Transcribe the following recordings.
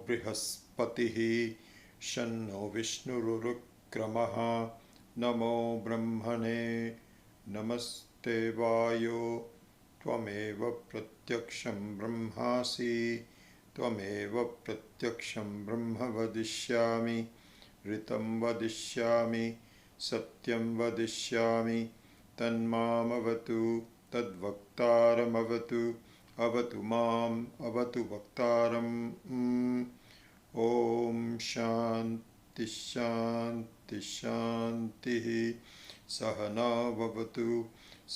बृहस्पतिः शन्नो विष्णुरुक्रमः नमो ब्रह्मणे नमस्ते वायो त्वमेव प्रत्यक्षं ब्रह्मासि त्वमेव प्रत्यक्षं ब्रह्म वदिष्यामि ऋतं वदिष्यामि सत्यं वदिष्यामि तन्मामवतु तद्वक्तारमवतु अवतु माम् अवतु वक्तारम् ॐ शान्ति शान्ति शान्तिः सहनौ भवतु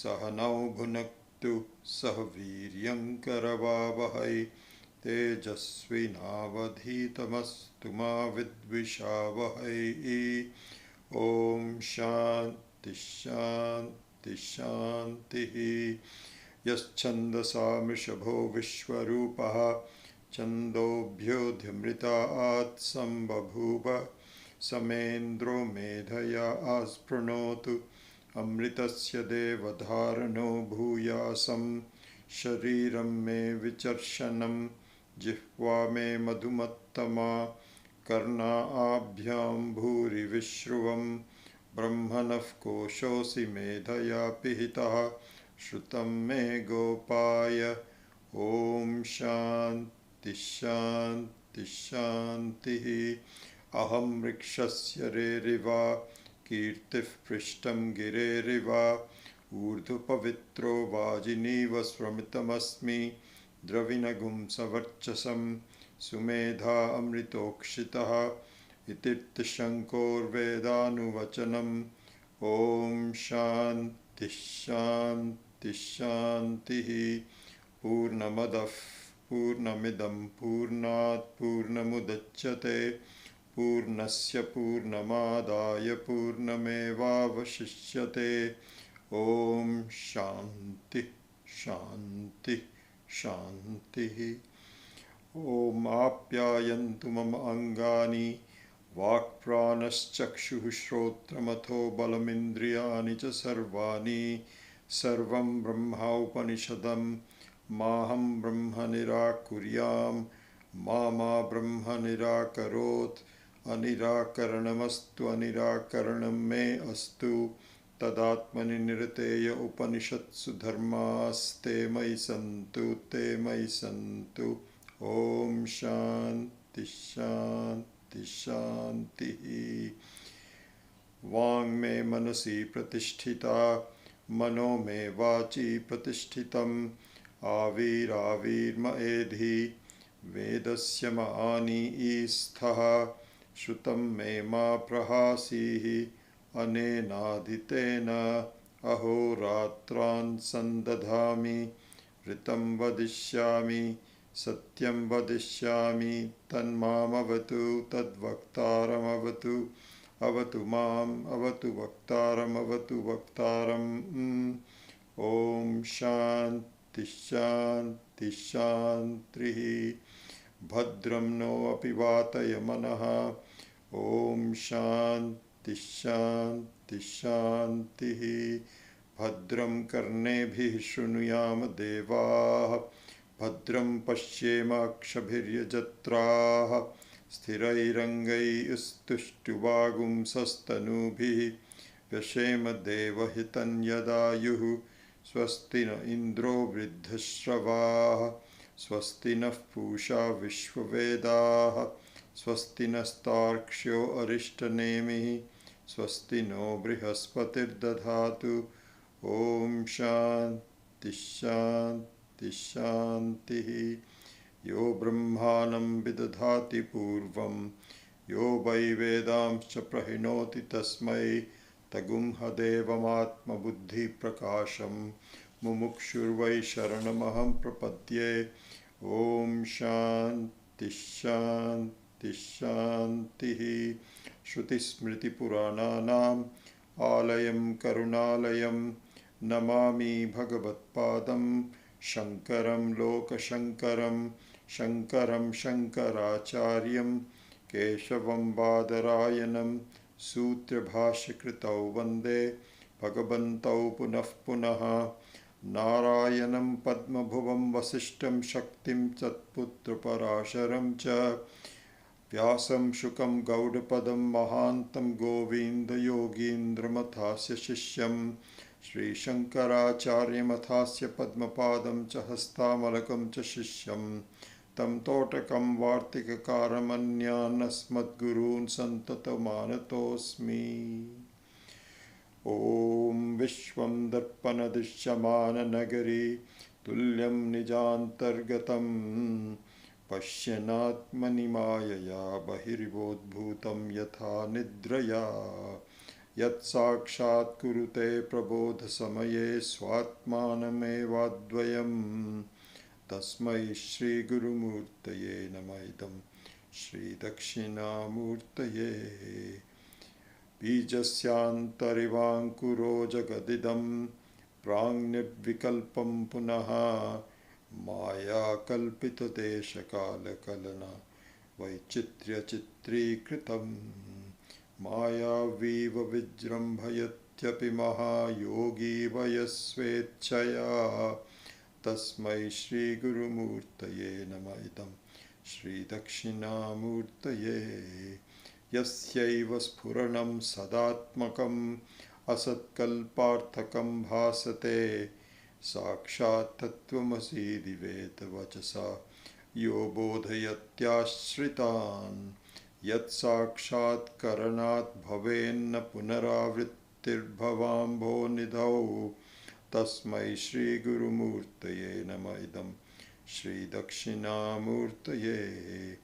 सहनौ भुनक्तु सह वीर्यं करवावहै तेजस्विनावधीतमस्तु मा विद्विषावहै ॐ शान्ति शान्ति शान्तिः यश्छन्दसा मृषभो विश्वरूपः छन्दोभ्योऽध्यमृतात् सम्बभूव समेन्द्रो मेधया आस्पृणोतु अमृतस्य देवधारणो भूयासं शरीरं मे विचर्षणं जिह्वा मे मधुमत्तमा कर्णाभ्यां भूरिविश्रुवं ब्रह्मणः कोशोऽसि मेधया पिहितः श्रुतं मे गोपाय ॐ शान्ति शान्ति शान्तिः अहं वृक्षस्य रेरिव कीर्तिः पृष्ठं गिरेरिव ऊर्ध्वपवित्रो वाजिनीव स्वमितमस्मि द्रविणगुं सवर्चसं सुमेधा अमृतोक्षितः इतीर्थशङ्कोर्वेदानुवचनम् ॐ शान्ति शान्ति शान्तिः पूर्णमदः पूर्णमिदं पूर्णात् पूर्णमुदच्यते पूर्णस्य पूर्णमादाय पूर्णमेवावशिष्यते ॐ शान्ति शान्ति शान्तिः ॐ आप्यायन्तु मम अङ्गानि वाक्प्राणश्चक्षुः श्रोत्रमथो बलमिन्द्रियाणि च सर्वाणि सर्वं ब्रह्मोपनिषदं माहं ब्रह्म निराकुर्यां मा ब्रह्म निराकरोत् अनिराकरणमस्तु अनिराकरणं मे अस्तु तदात्मनि निरतेय उपनिषत्सु धर्मास्ते मयि सन्तु ते मयि सन्तु ॐ शान्ति शान्ति शान्तिः वाङ् मे मनसि प्रतिष्ठिता मनो मे वाचि प्रतिष्ठितम् आविराविर्म एधि वेदस्य मानि ईस्थः श्रुतं मे मा प्रहासीः अनेनादितेन अहोरात्रान् सन्दधामि ऋतं वदिष्यामि सत्यं वदिष्यामि तन्मामवतु तद्वक्तारमवतु अवतु माम् अवतु वक्तारमवतु वक्तारम् ॐ शान्ति शान्ति शान्तिः भद्रं नो अपि वातय मनः ॐ शान्ति शान्ति शान्तिः भद्रं कर्णेभिः शृणुयाम देवाः भद्रं पश्येमाक्षभिर्यजत्राः स्थिरैरङ्गैस्तुष्टुवागुंसस्तनूभिः व्यशेम देवहितं यदायुः स्वस्ति न इन्द्रो वृद्धश्रवाः स्वस्ति नः पूषा विश्ववेदाः स्वस्ति नस्तार्क्ष्यो अरिष्टनेमिः स्वस्ति नो बृहस्पतिर्दधातु ॐ शान्ति शान्ति शान्तिः यो ब्रह्माणं विदधाति पूर्वं यो वै वेदांश्च प्रहिणोति तस्मै तगुंहदेवमात्मबुद्धिप्रकाशं मुमुक्षुर्वै शरणमहं प्रपद्ये ॐ शान्ति शान्ति शान्तिः श्रुतिस्मृतिपुराणानाम् आलयं करुणालयं नमामि भगवत्पादं शङ्करं लोकशङ्करं शङ्करं शङ्कराचार्यं केशवं बादरायणं सूत्रभाष्यकृतौ वन्दे भगवन्तौ पुनः पुनः नारायणं पद्मभुवं वसिष्ठं शक्तिं तत्पुत्रपराशरं च Vyasam Shukam Gaudapadam Mahantam Govinda Yogindra Mathasya Shishyam Sri Shankaracharya Mathasya Padmapadam Cha Hastamalakam Cha Shishyam Tam Totakam Vartikakaramanyana Gurun Santatamanatosmi. Om Vishwam Darpana Dishyamana Nagari Tulyam Nijantargatam Pashyanatmani Mayaya Bahiribodbhutam Yatha Nidraya Yat Sakshat Kurute Prabodha Samaye Swatmanamevadvayam Tasmai Shri Gurumurtaye Namaidam Shri Dakshinamurtaye Bijasyantarivānkuro jagadidam prāṅnirvikalpam punaha maya kalpita desha kala kalana vaichitrya chitrikritam maya viva vijrambhayatyapi maha yogi vayasvechaya tasmai Shri Gurumurtaye namaidam Shri Dakshinamurtaye Yasyaiva sphuranam sadatmakam asatkalparthakam bhasate sakshat tattvamasi diveta vachasa yo bodhayatyashritan yat sakshat karanat bhavenna punaravrittir bhavambho nidhau tasmai Shri Gurumurtaye namaidam Shri Dakshinamurtaye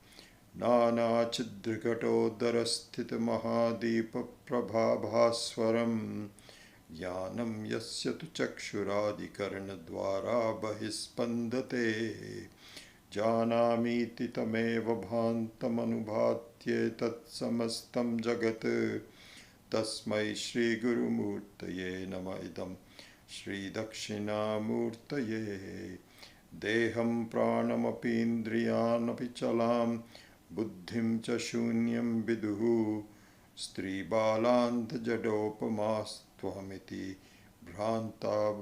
Nana Chidrikatodharasthita Mahadipa Prabhabhaswaram Jnanam Yasya Tu Chakshuradikarana Dvara Bahispandate Janamiti Tameva Bhantam Anubhatye Tat Samastam Jagat Tasmai Shri Gurumurtaye Namaidam Shri Dakshinamurtaye Deham Pranamapindriyan Apichalam Buddhim cha shunyam viduhu Stri balanta jadopamastvahamiti Bhranta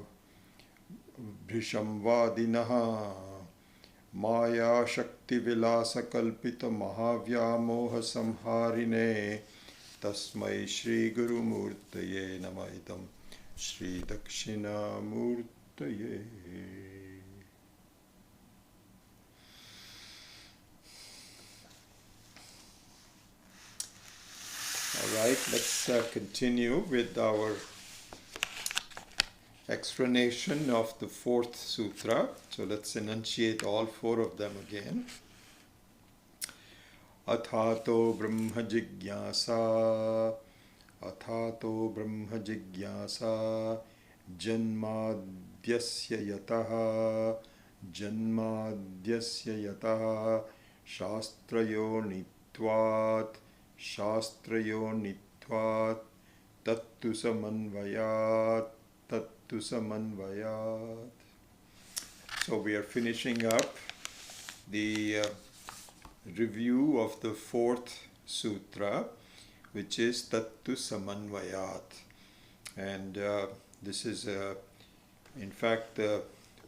bhrisham vadinaha Maya shakti vilasa kalpita mahavyamoha samharine Tasmai Shri Gurumurtaye namaidam Shri Dakshinamurtaye. All right, let's continue with our explanation of the fourth sutra. So let's enunciate all four of them again. Athato Brahma Jigyasa Athato Brahma Jigyasa Janmadyasya Yataha Janmadyasya Yataha Shastrayo Nitvat Shastrayo Nitvat Tattu Samanvayat Tattu Samanvayat. So we are finishing up the review of the fourth sutra, which is Tattu Samanvayat. And this is in fact the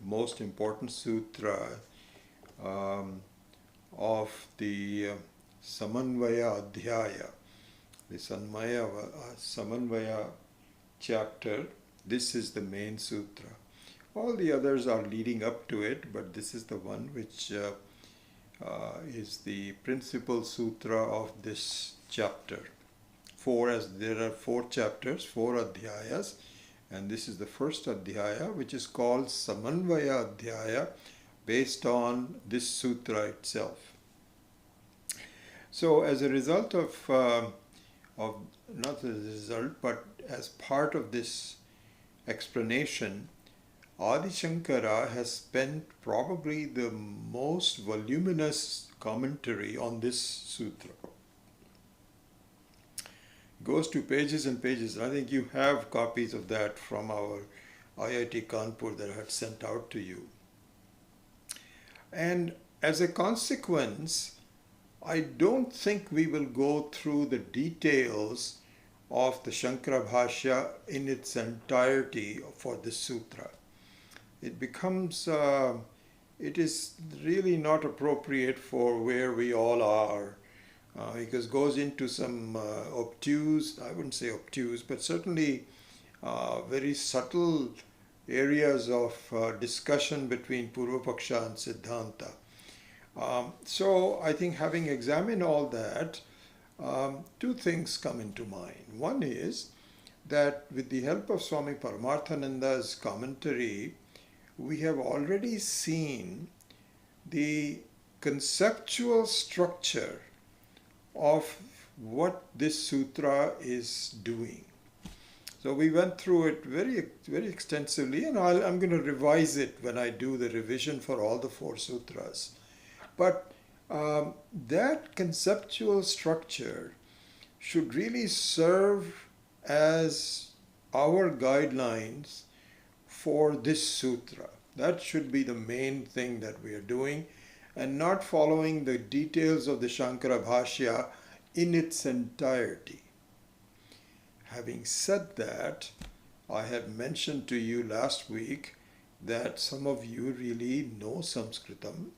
most important sutra of the Samanvaya Adhyaya, the Samanvaya chapter. This is the main sutra. All the others are leading up to it, but this is the one which is the principal sutra of this chapter. As there are 4 chapters, 4 adhyayas, and this is the first adhyaya, which is called Samanvaya Adhyaya, based on this sutra itself. So as a result of not as a result, but as part of this explanation, Adi Shankara has spent probably the most voluminous commentary on this sutra. It goes to pages and pages. I think you have copies of that from our IIT Kanpur that I had sent out to you. And as a consequence, I don't think we will go through the details of the Shankara Bhashya in its entirety for this sutra. It becomes, it is really not appropriate for where we all are because it goes into some obtuse, I wouldn't say obtuse, but certainly very subtle areas of discussion between Purvapaksha and Siddhanta. So I think having examined all that, two things come into mind. One is that with the help of Swami Paramarthananda's commentary, we have already seen the conceptual structure of what this sutra is doing. So we went through it very, very extensively, and I'm going to revise it when I do the revision for all the four sutras. But that conceptual structure should really serve as our guidelines for this sutra. That should be the main thing that we are doing, and not following the details of the Shankara Bhashya in its entirety. Having said that, I have mentioned to you last week that some of you really know Sanskritam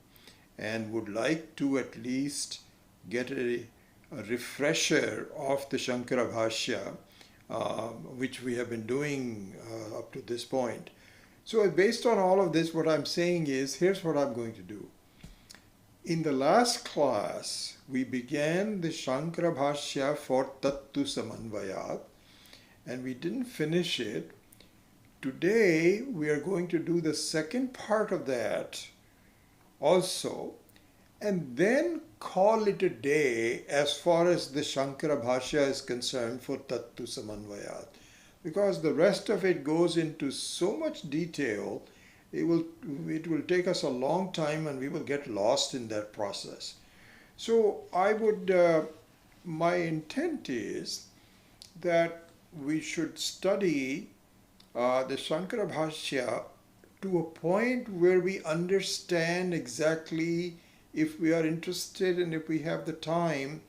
and would like to at least get a refresher of the Shankara Bhashya, which we have been doing up to this point. So based on all of this, what I'm saying is, here's what I'm going to do. In the last class, we began the Shankara Bhashya for Tattu Samanvayat, and we didn't finish it. Today, we are going to do the second part of that also, and then call it a day as far as the Shankara Bhashya is concerned for Tattu Samanvayat. Because the rest of it goes into so much detail, it will take us a long time and we will get lost in that process. So my intent is that we should study the Shankara Bhashya to a point where we understand exactly, if we are interested and if we have the time,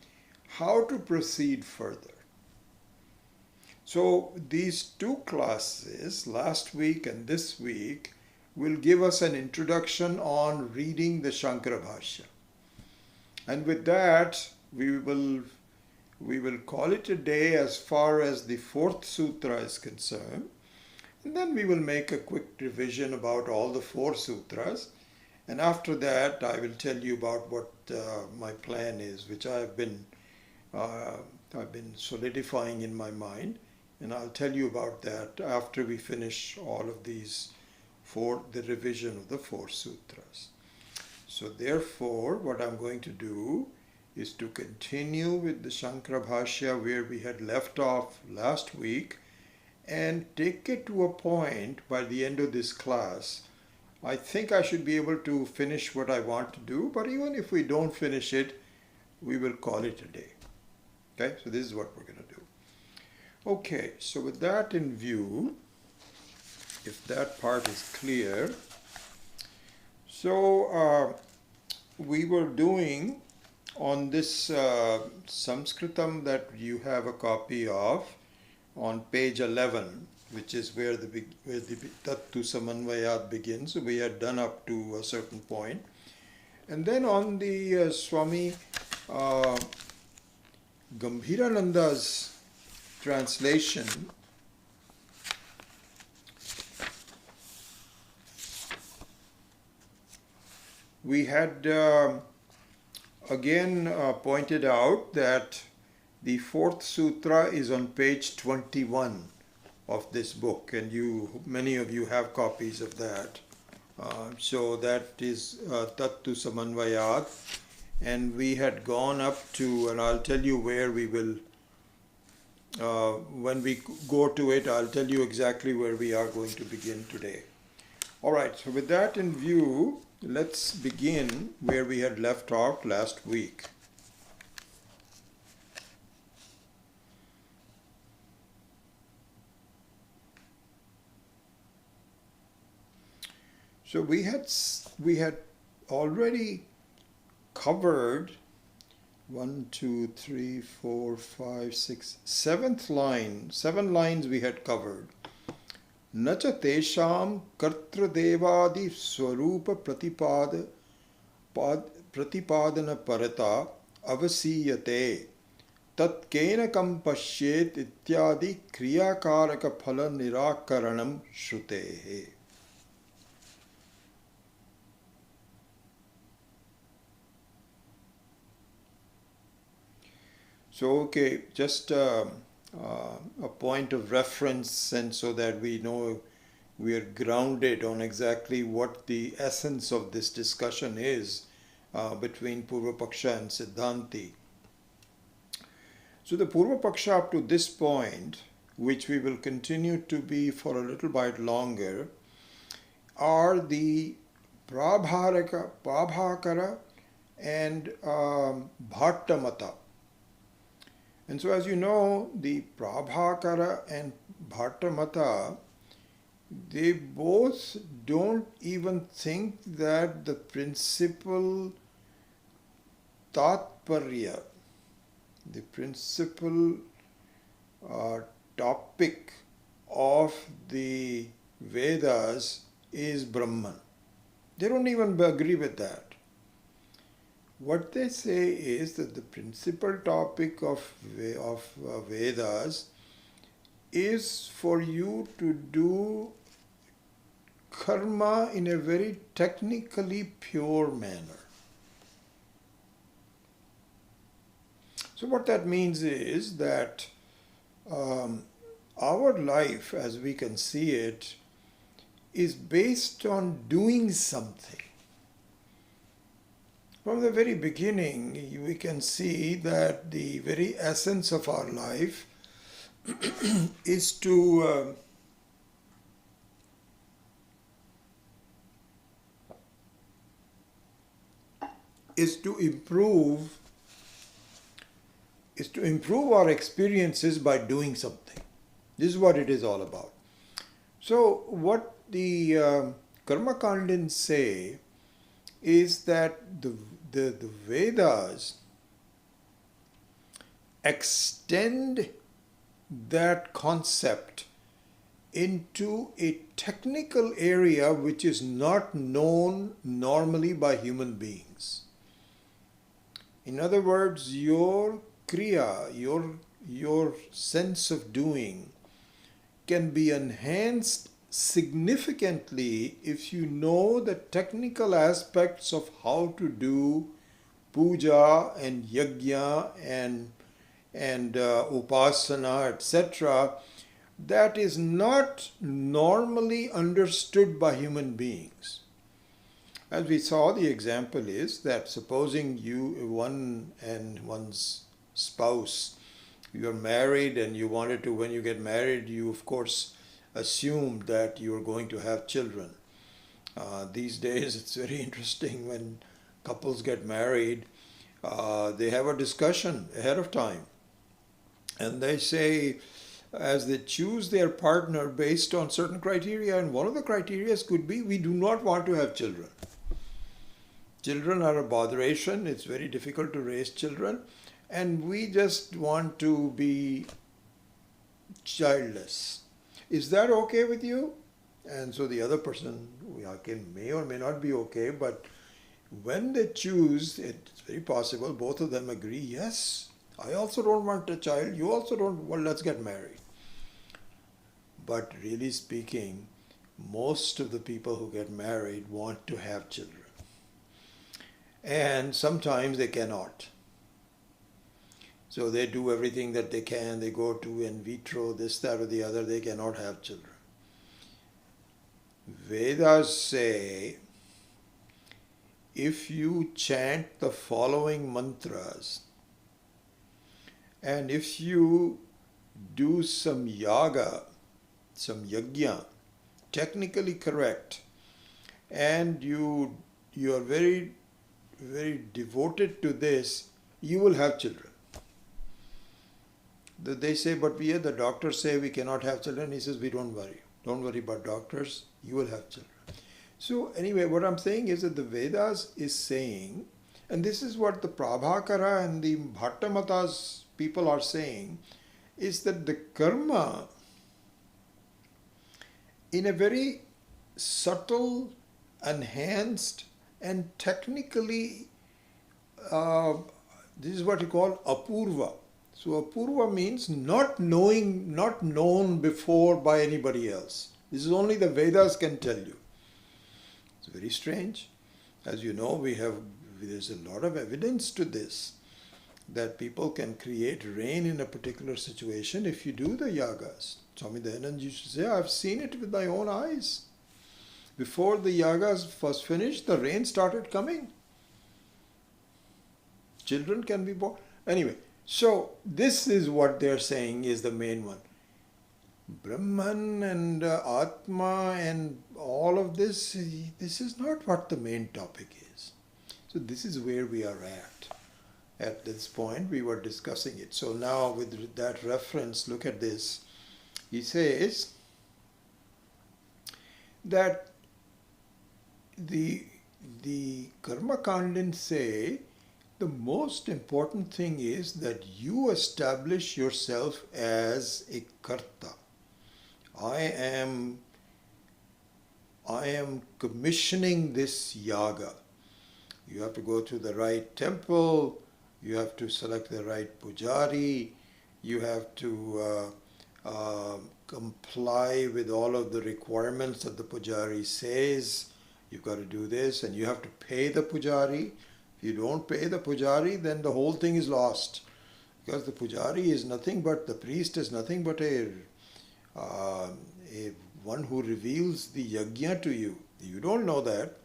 how to proceed further. So these two classes, last week and this week, will give us an introduction on reading the Shankara Bhashya. And with that, we will call it a day as far as the fourth sutra is concerned. And then we will make a quick revision about all the four sutras. And after that, I will tell you about what my plan is, which I've been solidifying in my mind. And I'll tell you about that after we finish all of these the revision of the four sutras. So therefore, what I'm going to do is to continue with the Shankara Bhashya where we had left off last week, and take it to a point by the end of this class. I think I should be able to finish what I want to do, but even if we don't finish it, we will call it a day. Okay, so this is what we're going to do. Okay, so with that in view, if that part is clear, so we were doing on this Sanskritam that you have a copy of on page 11, which is where the Tattu Samanvayat begins. So we had done up to a certain point. And then on the Swami Gambhirananda's translation, we had again pointed out that the fourth sutra is on page 21 of this book, and many of you have copies of that. So that is Tattu Samanvayat, and we had gone up to, and I'll tell you where we will, when we go to it, I'll tell you exactly where we are going to begin today. All right, so with that in view, let's begin where we had left off last week. So we had already covered 7 lines we had covered. Nacha tesham kartradevadi swarupa pratipadana parata avasiyate tat kenakam pashyet ityadi kriyakaraka phala nirakaranam shrutehe. So, okay, just a point of reference, and so that we know we are grounded on exactly what the essence of this discussion is between Purva Paksha and Siddhanti. So the Purva Paksha up to this point, which we will continue to be for a little bit longer, are the Prabhakara and Bhattamata. And so, as you know, the Prabhakara and Bhattamata, they both don't even think that the principal Tatparya, the principal topic of the Vedas is Brahman. They don't even agree with that. What they say is that the principal topic of Vedas is for you to do karma in a very technically pure manner. So what that means is that our life, as we can see it, is based on doing something. From the very beginning, we can see that the very essence of our life is to improve our experiences by doing something. This is what it is all about. So what the Karma Kandins say is that the Vedas extend that concept into a technical area which is not known normally by human beings. In other words, your kriya, your sense of doing can be enhanced significantly if you know the technical aspects of how to do puja and yajna and upasana, etc., that is not normally understood by human beings. As we saw, the example is that supposing one and one's spouse, you're married and you wanted to, when you get married, you of course assumed that you're going to have children. These days it's very interesting when couples get married, they have a discussion ahead of time. And they say, as they choose their partner based on certain criteria, and one of the criteria could be, we do not want to have children. Children are a botheration, it's very difficult to raise children, and we just want to be childless. Is that okay with you? And so the other person may or may not be okay, but when they choose, it's very possible both of them agree, yes, I also don't want a child, you also don't, well, let's get married. But really speaking, most of the people who get married want to have children. And sometimes they cannot. So they do everything that they can. They go to in vitro, this, that, or the other. They cannot have children. Vedas say, if you chant the following mantras, and if you do some yaga, some yajna, technically correct, and you are very, very devoted to this, you will have children. They say, but the doctors say we cannot have children. He says, we don't worry. Don't worry about doctors. You will have children. So anyway, what I'm saying is that the Vedas is saying, and this is what the Prabhakara and the Bhattamata's people are saying, is that the karma, in a very subtle, enhanced, and technically This is what you call apurva. So apurva means not knowing, not known before by anybody else. This is only the Vedas can tell you. It's very strange. As you know, there's a lot of evidence to this, that people can create rain in a particular situation if you do the yagas. Swami Dayanand used to say, I've seen it with my own eyes. Before the yagas was finished, the rain started coming. Children can be born. Anyway, so this is what they're saying is the main one. Brahman and Atma and all of this is not what the main topic is. So this is where we are at. At this point, we were discussing it. So now with that reference, look at this. He says that the Karma Kandins say the most important thing is that you establish yourself as a karta. I am commissioning this yaga. You have to go to the right temple, you have to select the right pujari, you have to comply with all of the requirements that the pujari says. You've got to do this, and you have to pay the pujari. If you don't pay the pujari, then the whole thing is lost. Because the pujari is nothing but, the priest is nothing but a one who reveals the yajna to you. You don't know that.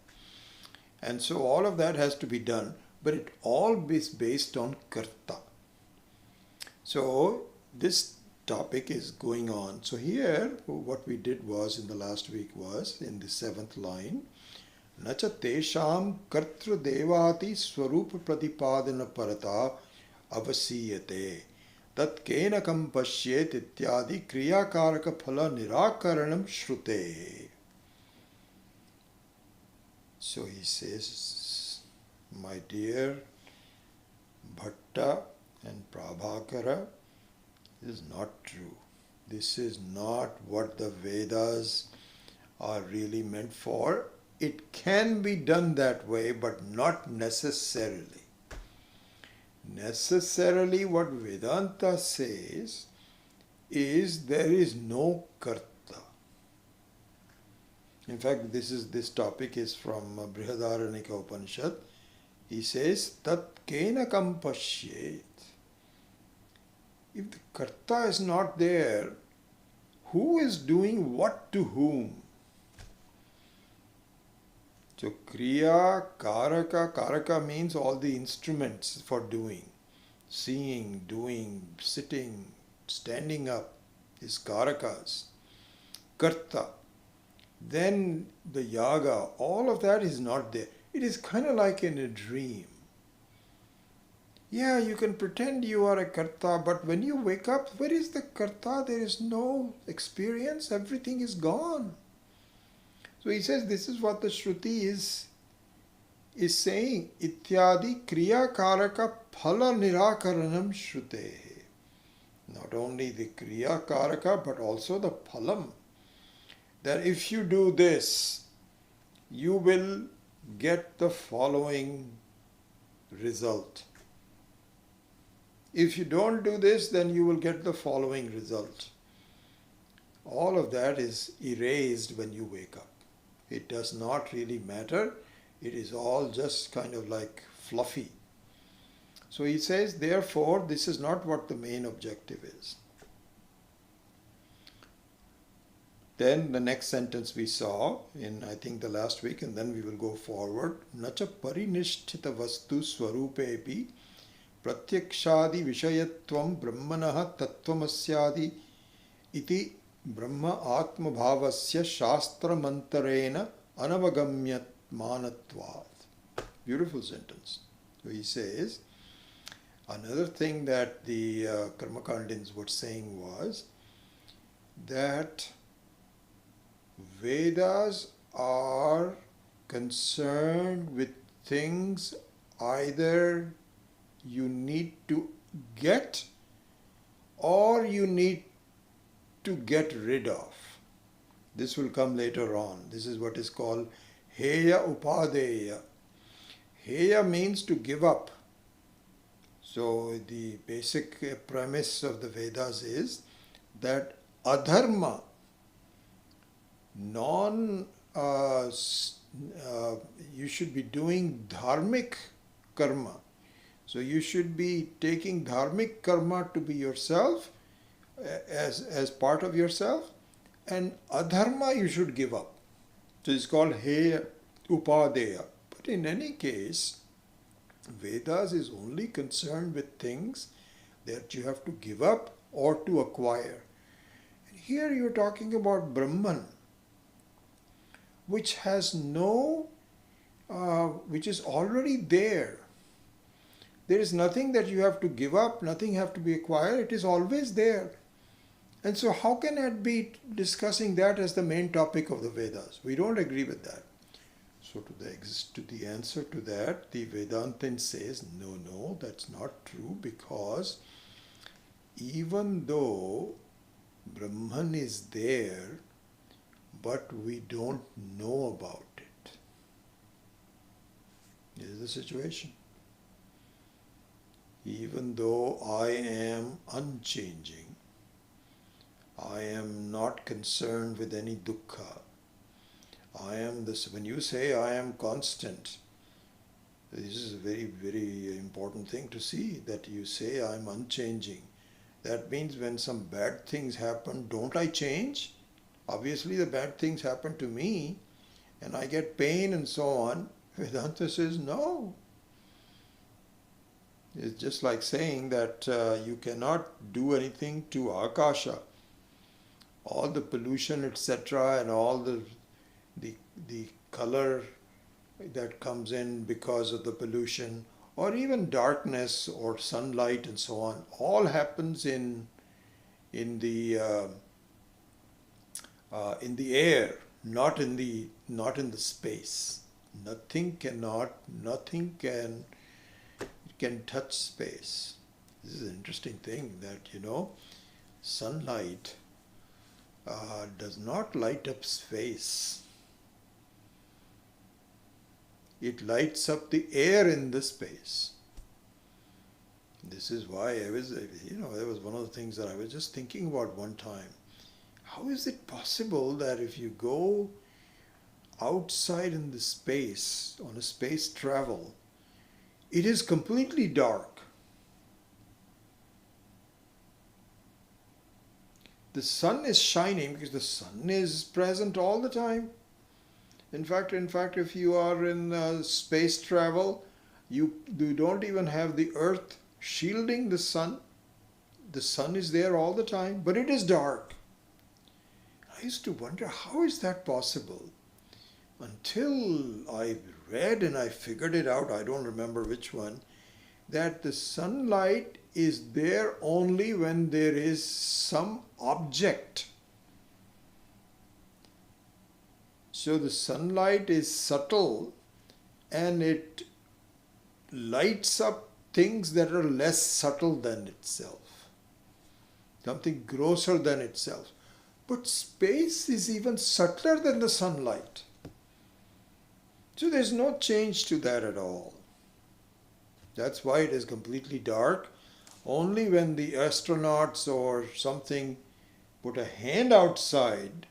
And so all of that has to be done. But it all is based on karta. So this topic is going on. So here, what we did was in the last week was in the 7th line, Nacha tesham kartra devati swarupa pratipadana parata avasiyate tat kenakam pashyet ityadi kriyakaraka phala nirakaranam shrute. So he says, my dear Bhatta and Prabhakara, this is not true. This is not what the Vedas are really meant for. It can be done that way, but not necessarily. Necessarily what Vedanta says is there is no karta. In fact, this topic is from Brihadaranyaka Upanishad. He says, Tat kenakam pashyet. If the karta is not there, who is doing what to whom? So kriya, karaka means all the instruments for doing. Seeing, doing, sitting, standing up is karakas. Karta. Then the yaga, all of that is not there. It is kind of like in a dream. Yeah, you can pretend you are a karta, but when you wake up, where is the karta? There is no experience. Everything is gone. So he says this is what the Shruti is saying. Ityadi kriya karaka phala nirakaranam shrute. Not only the kriya karaka, but also the phalam. That if you do this, you will get the following result. If you don't do this, then you will get the following result. All of that is erased when you wake up. It does not really matter. It is all just kind of like fluffy. So he says, therefore, this is not what the main objective is. Then the next sentence we saw in, I think, the last week, and then we will go forward. Nacha parinishtita vastu swarupepi pratyakshadi vishayatvam brahmanaha tattvamasya iti Brahma Atma Bhavasya Shastra Mantarena Anavagamyat Manatvat. Beautiful sentence. So he says, another thing that the Karmakandins were saying was that Vedas are concerned with things either you need to get or you need to get rid of. This will come later on. This is what is called Heya Upadeya. Heya means to give up. So the basic premise of the Vedas is that adharma, non you should be doing dharmic karma. So you should be taking dharmic karma to be yourself, as part of yourself, and adharma you should give up. So it's called he upadeya. But in any case, Vedas is only concerned with things that you have to give up or to acquire. And here you're talking about Brahman, which has which is already there. There is nothing that you have to give up, nothing have to be acquired, it is always there. And so how can I be discussing that as the main topic of the Vedas? We don't agree with that. So to the answer to that, the Vedantin says, no, that's not true, because even though Brahman is there, but we don't know about it. This is the situation. Even though I am unchanging, I am not concerned with any dukkha. I am this. When you say I am constant, this is a very, very important thing to see, that you say I am unchanging. That means when some bad things happen, don't I change? Obviously the bad things happen to me and I get pain and so on. Vedanta says no. It's just like saying that you cannot do anything to Akasha. All the pollution, etc., and all the color that comes in because of the pollution, or even darkness or sunlight and so on, all happens in the air, not in the space. Nothing can touch space. This is an interesting thing that, sunlight does not light up space. It lights up the air in the space. This is why that was one of the things that I was just thinking about one time. How is it possible that if you go outside in the space, on a space travel, it is completely dark? The sun is shining because the sun is present all the time. In fact, if you are in space travel, you don't even have the earth shielding the sun. The sun is there all the time, but it is dark. I used to wonder, how is that possible? Until I read and I figured it out, I don't remember which one, that the sunlight is there only when there is some object. So the sunlight is subtle and it lights up things that are less subtle than itself, something grosser than itself. But space is even subtler than the sunlight. So there's no change to that at all. That's why it is completely dark. Only when the astronauts or something put a hand outside,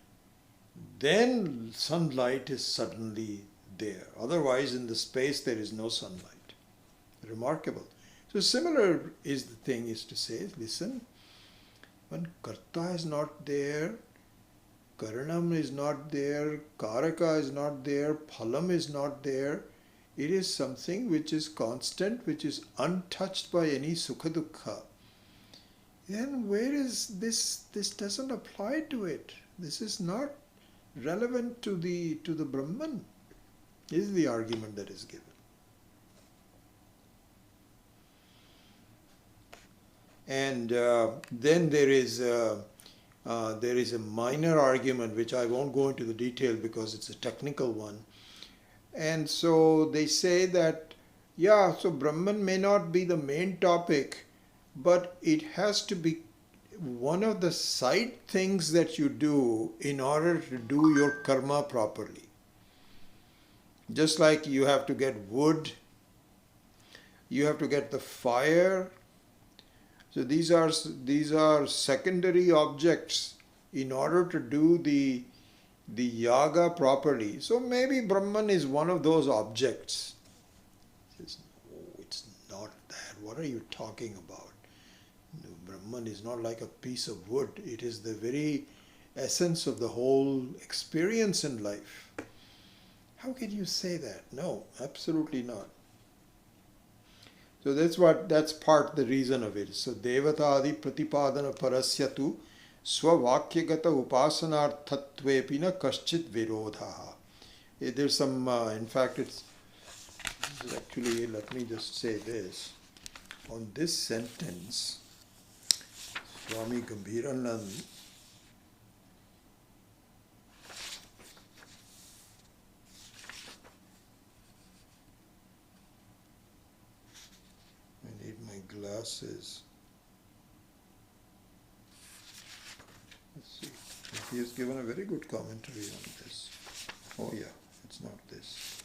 then sunlight is suddenly there. Otherwise, in the space, there is no sunlight. Remarkable. So similar is the thing, is to say, listen, when karta is not there, karanam is not there, karaka is not there, phalam is not there, it is something which is constant, which is untouched by any sukha dukkha. Then where is this? This doesn't apply to it. This is not relevant to the Brahman, is the argument that is given. And then there is a minor argument which I won't go into the detail because it's a technical one. And so they say that, so Brahman may not be the main topic, but it has to be one of the side things that you do in order to do your karma properly. Just like you have to get wood, you have to get the fire. So these are secondary objects in order to do the yaga properly. So maybe Brahman is one of those objects. He says, no, it's not that. What are you talking about? No, Brahman is not like a piece of wood. It is the very essence of the whole experience in life. How can you say that? No, absolutely not. So that's part the reason of it. So Devatadi Pratipadana Parasyatu Swavakyagata Upasanarthatvepi na Kaschit Virodha. There's some, in fact, it's actually, let me just say this. On this sentence, Swami Gambhiranand glasses. Let's see. He has given a very good commentary on this. Oh yeah, it's not this.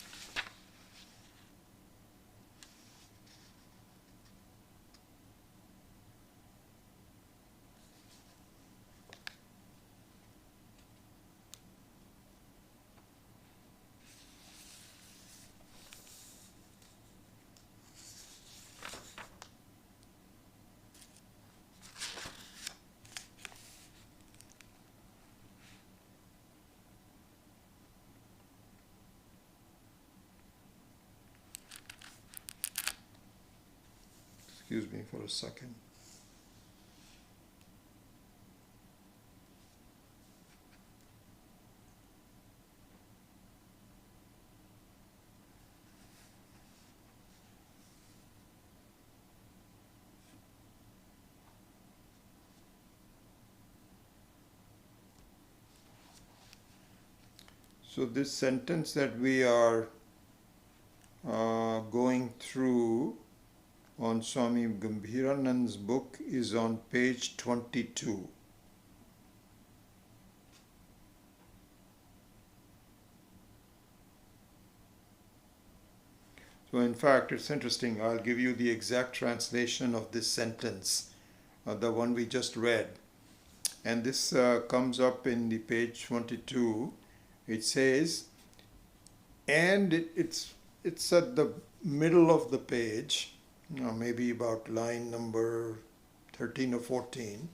Excuse me for a second. So this sentence that we are going through on Swami Gambhiranand's book is on page 22. So in fact, it's interesting. I'll give you the exact translation of this sentence, the one we just read. And this comes up in the page 22. It says, and it's at the middle of the page, maybe about line number 13 or 14.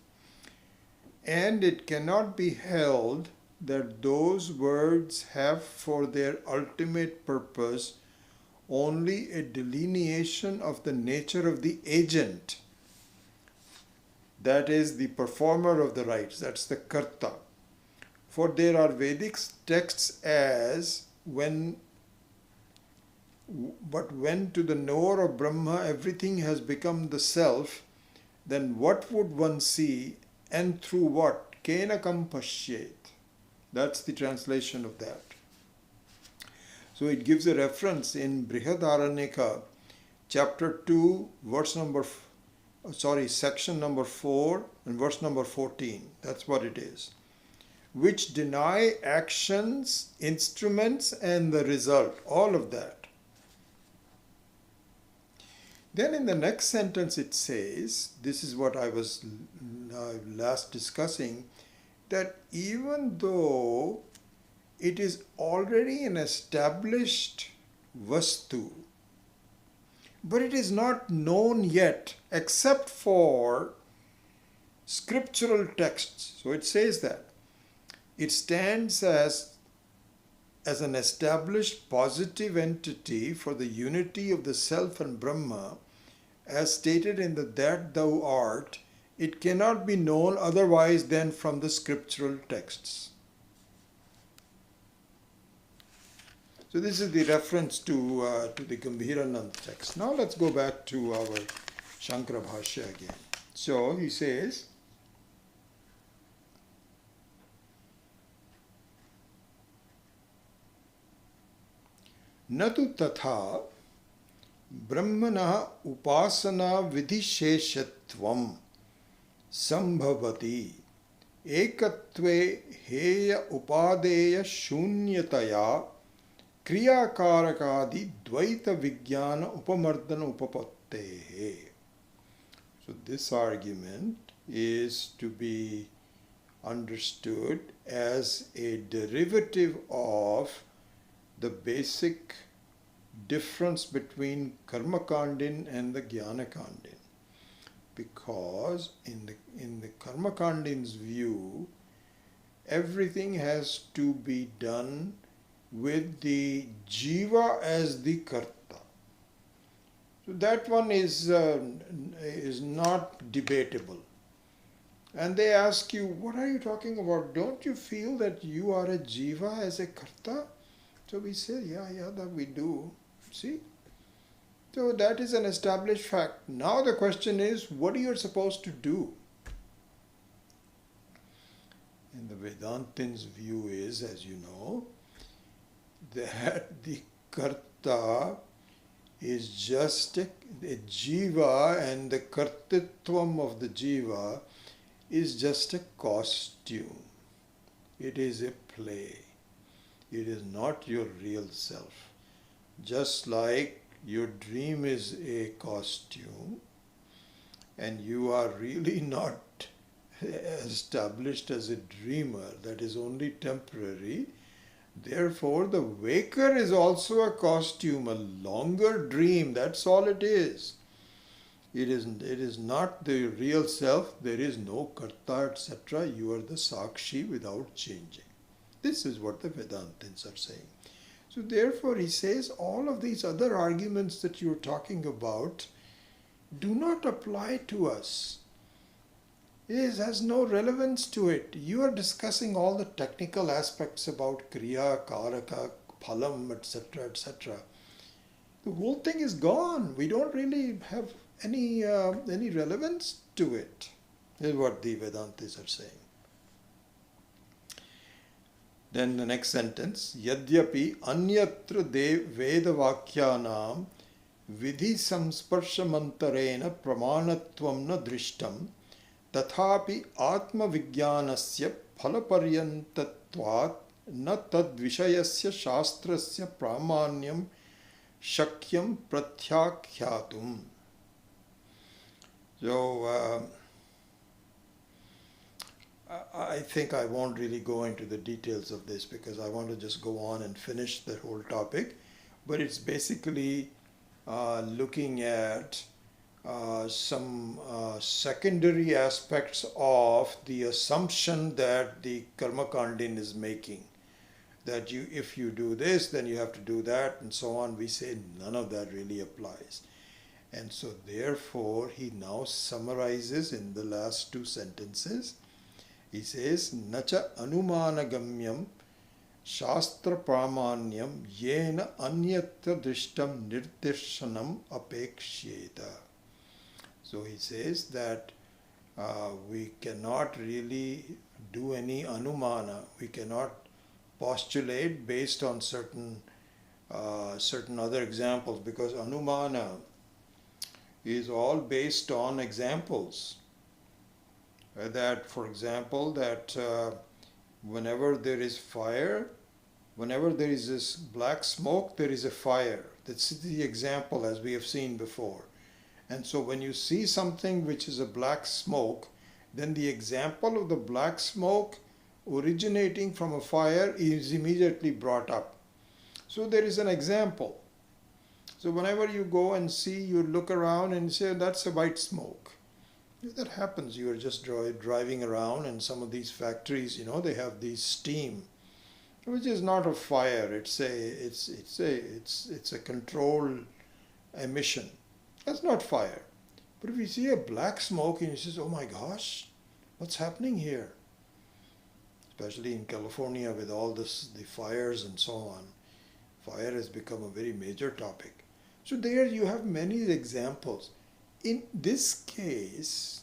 And it cannot be held that those words have for their ultimate purpose only a delineation of the nature of the agent, that is the performer of the rites, that's the karta. For there are Vedic texts as but when to the knower of Brahma everything has become the self, then what would one see and through what? Kenakam pashyet. That's the translation of that. So it gives a reference in Brihadaranyaka, chapter 2, section number 4 and verse number 14. That's what it is. Which deny actions, instruments, and the result. All of that. Then in the next sentence it says, this is what I was last discussing, that even though it is already an established vastu, but it is not known yet except for scriptural texts. So it says that it stands as an established positive entity for the unity of the self and Brahma, as stated in the That Thou Art. It cannot be known otherwise than from the scriptural texts. So this is the reference to the Gambhiranand text. Now let's go back to our Shankara Bhashya again. So he says, Natu tatha brahmana upasana vidhisheshatvam sambhavati ekatve heya upadeya shunyataya kriyakarakadi dvaita vijnana upamardana upapatte. prakrihtehe. So this argument is to be understood as a derivative of the basic difference between karmakandin and the jnanakandin. Because in the karmakandin's view, everything has to be done with the jiva as the karta. So that one is not debatable. And they ask you, what are you talking about? Don't you feel that you are a jiva as a karta? So we say, yeah, that we do. See? So that is an established fact. Now the question is, what are you supposed to do? And the Vedantin's view is, as you know, that the karta is just a jiva, and the kartitvam of the jiva is just a costume. It is a play. It is not your real self. Just like your dream is a costume and you are really not established as a dreamer, that is only temporary. Therefore, the waker is also a costume, a longer dream. That's all it is. It is not the real self. There is no karta, etc. You are the sakshi without changing. This is what the Vedantins are saying. So therefore, he says all of these other arguments that you're talking about do not apply to us. It has no relevance to it. You are discussing all the technical aspects about kriya, karaka, phalam, etc., etc. The whole thing is gone. We don't really have any relevance to it. This is what the Vedantis are saying. Then the next sentence, Yadyapi anyatra vedavakyanam vidhi samsparshamantarena pramanatvam na drishtam tathapi atma vijnanasya phalaparyantatvat na tad vishayasya shastrasya pramanyam shakyam pratyakyatum. So, I think I won't really go into the details of this because I want to just go on and finish the whole topic. But it's basically looking at some secondary aspects of the assumption that the karmakandin is making. That if you do this, then you have to do that, and so on. We say none of that really applies. And so therefore, he now summarizes in the last two sentences. He says, Nacha anumanagamyam shastra pramanyam yena anyatra drishtam nirdirshanam apekshyeta. So he says that we cannot really do any anumana. We cannot postulate based on certain other examples, because anumana is all based on examples. That, for example, that whenever there is fire, whenever there is this black smoke, there is a fire. That's the example as we have seen before. And so when you see something which is a black smoke, then the example of the black smoke originating from a fire is immediately brought up. So there is an example. So whenever you go and see, you look around and say, that's a white smoke. That happens. You are just driving around, and some of these factories, they have these steam, which is not a fire. It's a controlled emission. That's not fire. But if you see a black smoke and you say, oh my gosh, what's happening here? Especially in California with all the fires and so on. Fire has become a very major topic. So there you have many examples. In this case,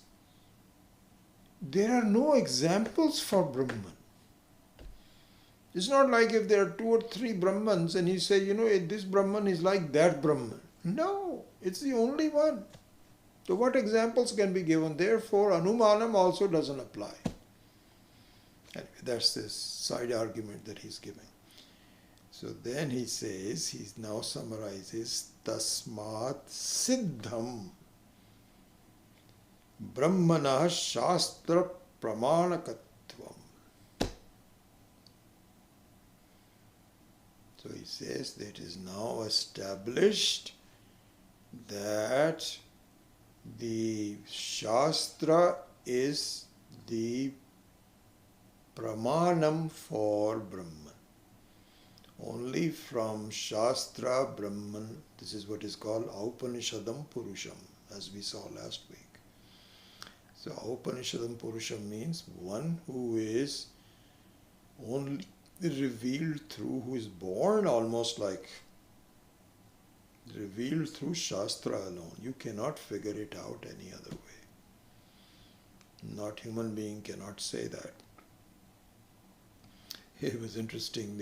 there are no examples for Brahman. It's not like if there are 2 or 3 Brahmans and you say, this Brahman is like that Brahman. No, it's the only one. So what examples can be given? Therefore, Anumanam also doesn't apply. Anyway, that's this side argument that he's giving. So then he says, he now summarizes, Tasmat Siddham Brahmanah Shastra Pramanakatvam. So he says that it is now established that the Shastra is the Pramanam for Brahman. Only from Shastra Brahman, this is what is called Aupanishadam Purusham, as we saw last week. So Aupanishadam Purusham means one who is only revealed through, who is born almost like revealed through Shastra alone. You cannot figure it out any other way. Not human being cannot say that. It was interesting,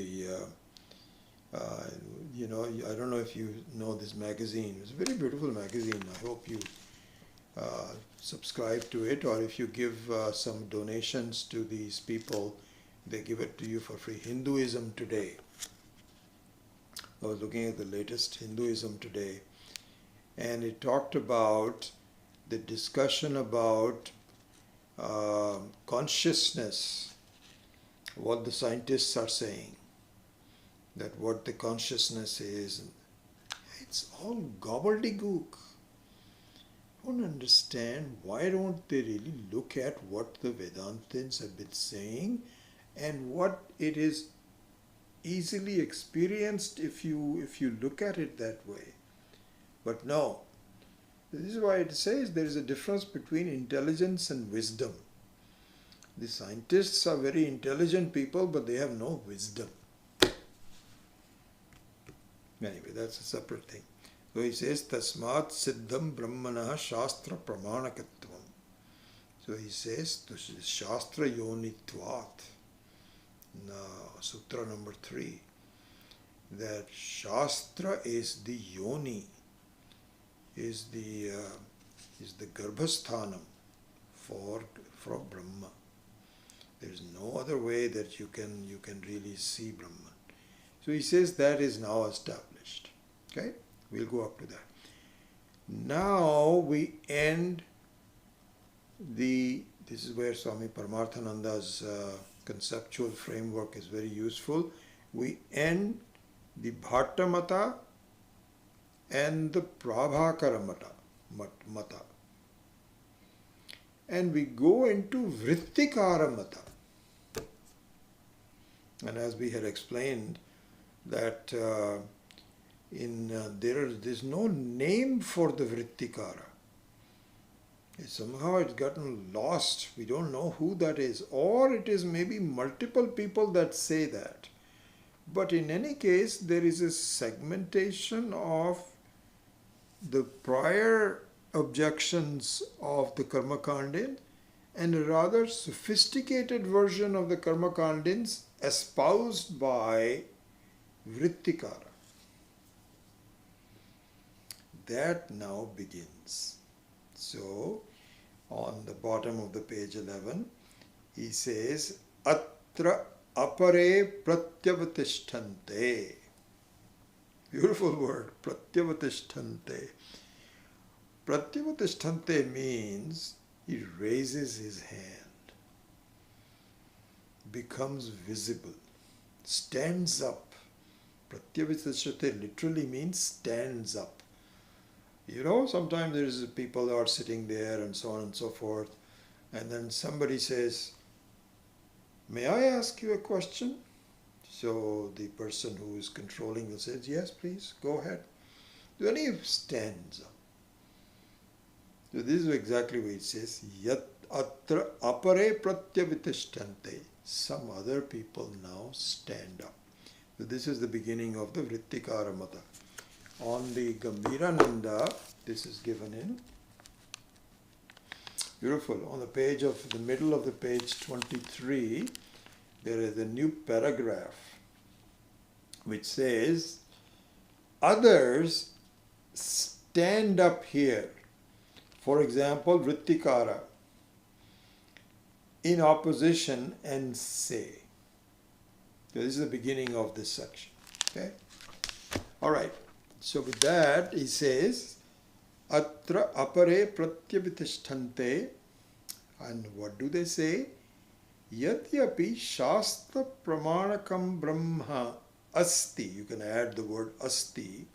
I don't know if you know this magazine. It's a very beautiful magazine. I hope you subscribe to it, or if you give some donations to these people, they give it to you for free. Hinduism Today. I was looking at the latest Hinduism Today, and it talked about the discussion about consciousness, what the scientists are saying, that what the consciousness is. It's all gobbledygook. I don't understand, why don't they really look at what the Vedantins have been saying and what it is easily experienced if you look at it that way. But no, this is why it says there is a difference between intelligence and wisdom. The scientists are very intelligent people, but they have no wisdom. Anyway, that's a separate thing. So he says, Tasmat Siddham Brahmanah Shastra Pramanakatvam. So he says, this is Shastra Yonitvat. Sutra number 3. That Shastra is the Yoni, is the Garbhasthanam for Brahma. There is no other way that you can really see Brahman. So he says that is now established. Okay, we'll go up to that. Now we end this is where Swami Paramarthananda's conceptual framework is very useful. We end the Bhattamata and the Prabhakara Mata. And we go into Vrittikara Mata. And as we had explained, that there's no name for the Vrittikara. Somehow it's gotten lost. We don't know who that is. Or it is maybe multiple people that say that. But in any case, there is a segmentation of the prior objections of the Karmakandin and a rather sophisticated version of the Karmakandins espoused by Vrittikara. That now begins. So, on the bottom of the page 11, he says, Atra apare pratyavatishthante. Beautiful word, pratyavatishthante. Pratyavatishthante means he raises his hand, becomes visible, stands up. Pratyavatishthante literally means stands up. You know, sometimes there's people that are sitting there and so on and so forth, and then somebody says, may I ask you a question? So the person who is controlling will say, yes, please, go ahead. Then he stands up. So this is exactly what it says, Yat atra apare pratyavitishthante. Some other people now stand up. So this is the beginning of the Vrittikara Mata. On the Gambhirananda, this is given in. Beautiful. On the page of the middle of the page 23, there is a new paragraph which says, others stand up here. For example, Vrittikara, in opposition and say. So this is the beginning of this section. Okay? Alright. So with that, he says, Atra apare pratyavitishthante. And what do they say? Yadyapi shastra pramanakam brahma asti. You can add the word asti.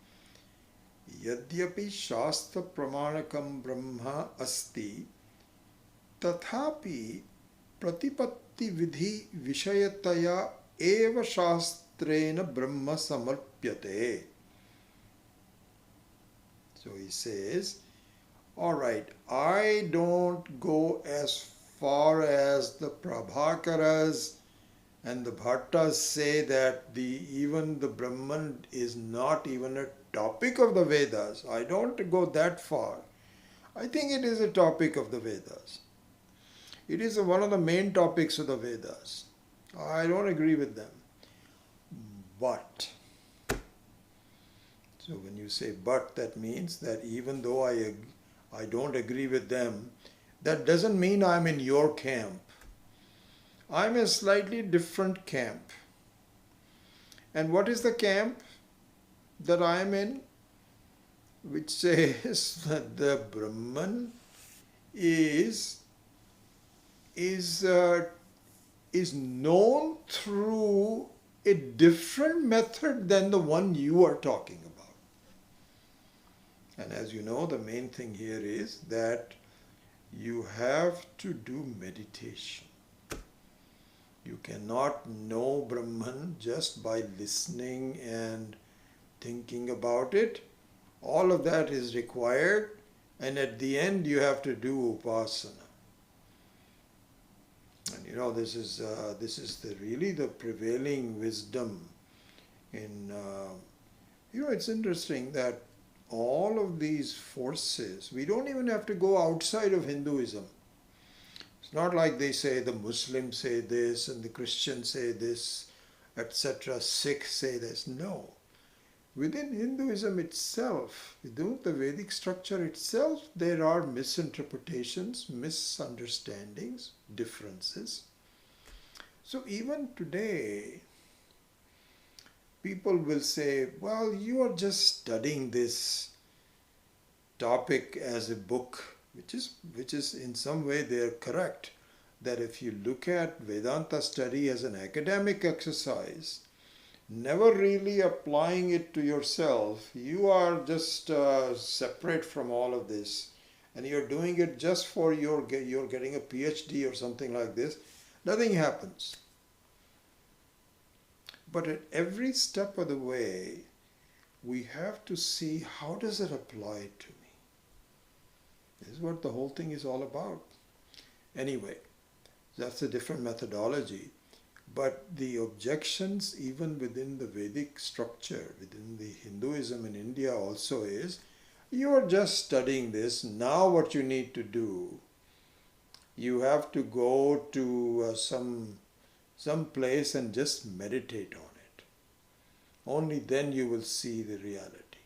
Yadyapi shastra pramanakam brahma asti. Tathapi pratipatti vidhi vishayataya eva shastrena brahma samarpyate. So he says, alright, I don't go as far as the Prabhakaras and the Bhattas say that even the Brahman is not even a topic of the Vedas. I don't go that far. I think it is a topic of the Vedas. It is one of the main topics of the Vedas. I don't agree with them. But, so when you say but, that means that even though I don't agree with them, that doesn't mean I'm in your camp. I'm a slightly different camp. And what is the camp that I am in? Which says that the Brahman is known through a different method than the one you are talking about. And as you know, the main thing here is that you have to do meditation. You cannot know Brahman just by listening and thinking about it. All of that is required, and at the end you have to do upasana. And you know, this is really the prevailing wisdom in. It's interesting that all of these forces, we don't even have to go outside of Hinduism. It's not like they say the Muslims say this and the Christians say this, etc. Sikhs say this. No. Within Hinduism itself, within the Vedic structure itself, there are misinterpretations, misunderstandings, differences. So even today, people will say, well, you are just studying this topic as a book, which is in some way they are correct. That if you look at Vedanta study as an academic exercise, never really applying it to yourself, you are just separate from all of this, and you're doing it just for you're getting a PhD or something like this, nothing happens. But at every step of the way, we have to see how does it apply to me. This is what the whole thing is all about. Anyway, that's a different methodology. But the objections even within the Vedic structure, within the Hinduism in India also is, you are just studying this, now what you need to do, you have to go to some place and just meditate on it. Only then you will see the reality.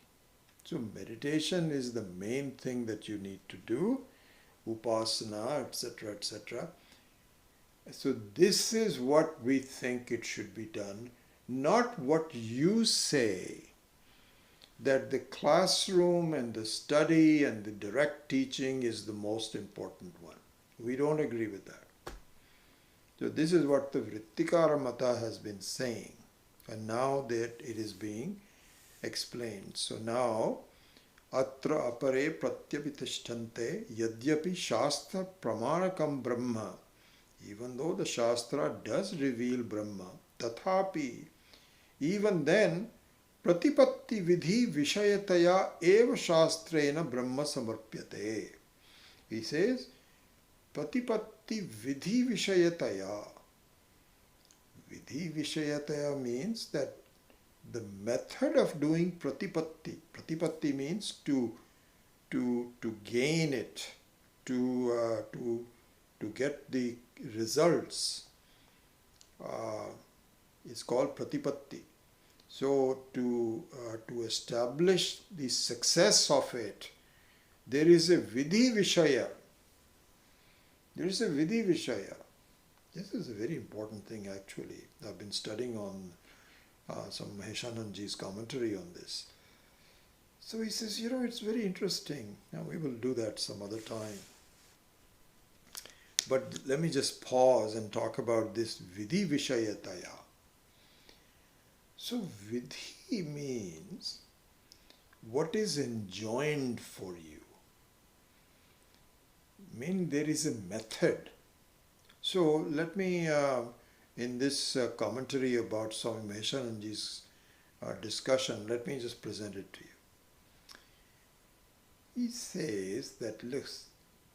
So meditation is the main thing that you need to do, upasana, etc., etc. So this is what we think it should be done, not what you say, that the classroom and the study and the direct teaching is the most important one. We don't agree with that. So this is what the Vrittikara Mata has been saying, and now that it is being explained. So now, atra apare pratyavitishthante yadyapi shastra pramanakam brahma. Even though the Shastra does reveal Brahma, tathapi, even then, pratipatti vidhi vishayataya eva shastrena brahma samarpyate. He says, pratipatti vidhi vishayataya. Vidhi vishayataya means that the method of doing pratipatti. Pratipatti means to gain it, to get the results, is called pratipatti. So to establish the success of it, there is a Vidhi Vishaya. There is a Vidhi Vishaya. This is a very important thing actually. I've been studying on some Maheshananji's commentary on this. So he says, it's very interesting. Now we will do that some other time. But let me just pause and talk about this Vidhi Vishayataya. So Vidhi means what is enjoined for you. There is a method. So let me, in this commentary about Swami Maheshananji's discussion, let me just present it to you. He says that, look,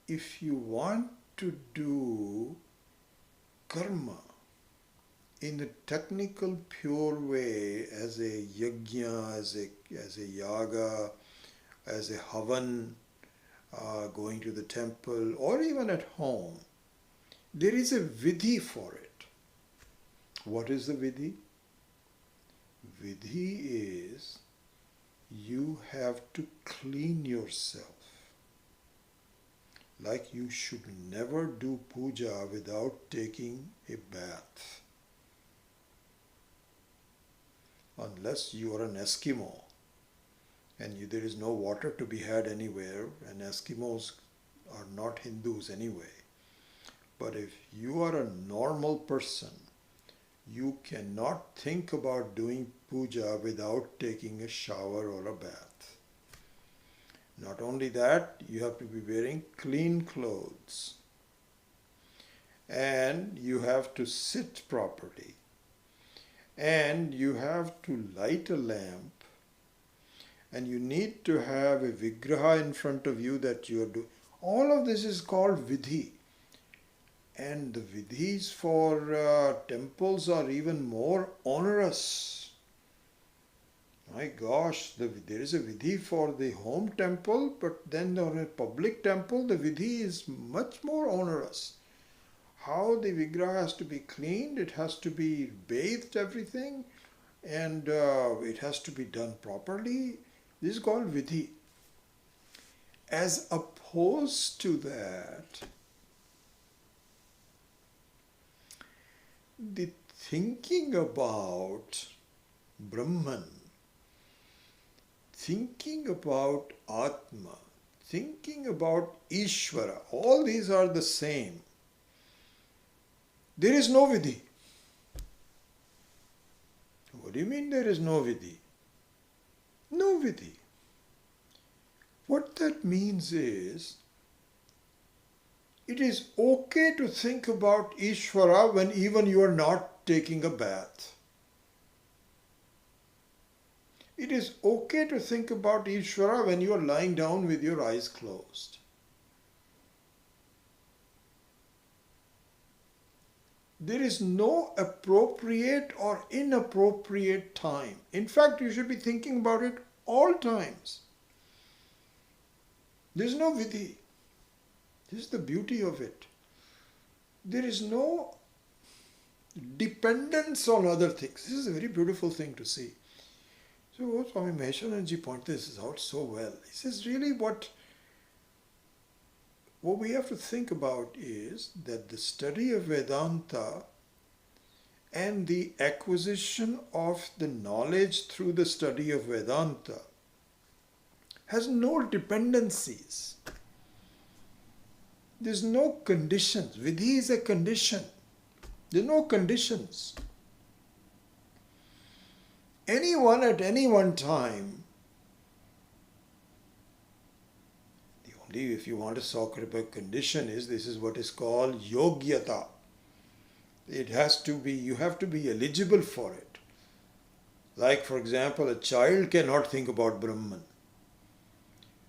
if you want to do karma in the technical pure way, as a yajna, as a yaga, as a havan, going to the temple, or even at home, there is a vidhi for it. What is the vidhi? Vidhi is you have to clean yourself. Like you should never do puja without taking a bath. Unless you are an Eskimo and there is no water to be had anywhere, and Eskimos are not Hindus anyway. But if you are a normal person, you cannot think about doing puja without taking a shower or a bath. Not only that, you have to be wearing clean clothes. And you have to sit properly. And you have to light a lamp. And you need to have a vigraha in front of you that you are doing. All of this is called vidhi. And the vidhis for temples are even more onerous. My gosh, there is a vidhi for the home temple, but then on a public temple, the vidhi is much more onerous. How the vigraha has to be cleaned, it has to be bathed, everything, and it has to be done properly. This is called vidhi. As opposed to that, the thinking about Brahman, thinking about Atma, thinking about Ishvara, all these are the same. There is no vidhi. What do you mean there is no vidhi? No vidhi. What that means is, it is okay to think about Ishvara when even you are not taking a bath. It is okay to think about Ishvara when you are lying down with your eyes closed. There is no appropriate or inappropriate time. In fact, you should be thinking about it all times. There is no vidhi. This is the beauty of it. There is no dependence on other things. This is a very beautiful thing to see. So Swami Maheshananji pointed this out so well. He says really what we have to think about is that the study of Vedanta and the acquisition of the knowledge through the study of Vedanta has no dependencies. There's no conditions. Vidhi is a condition. There's no conditions. Anyone at any one time, the only, if you want to talk about condition, is this is what is called yogyata. It has to be, you have to be eligible for it. Like, for example, a child cannot think about Brahman.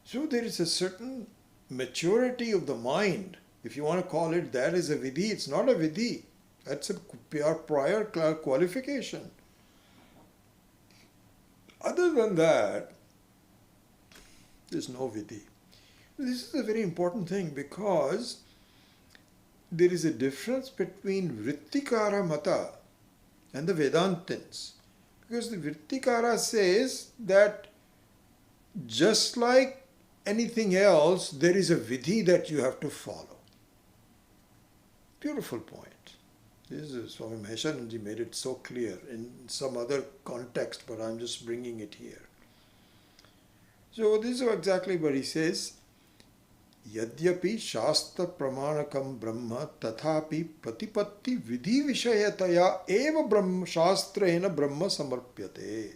So there is a certain maturity of the mind. If you want to call it that is a vidhi, it's not a vidhi. That's a prior qualification. Other than that, there's no vidhi. This is a very important thing because there is a difference between Vrittikara Mata and the Vedantins. Because the Vrittikara says that just like anything else, there is a vidhi that you have to follow. Beautiful point. This is Swami Maheshananji made it so clear in some other context, but I'm just bringing it here. So this is exactly what he says. Yadyapi shastra pramanakam brahma tathapi pratipatti vidhi vishayataya eva brahma shastrena brahma samarpyate.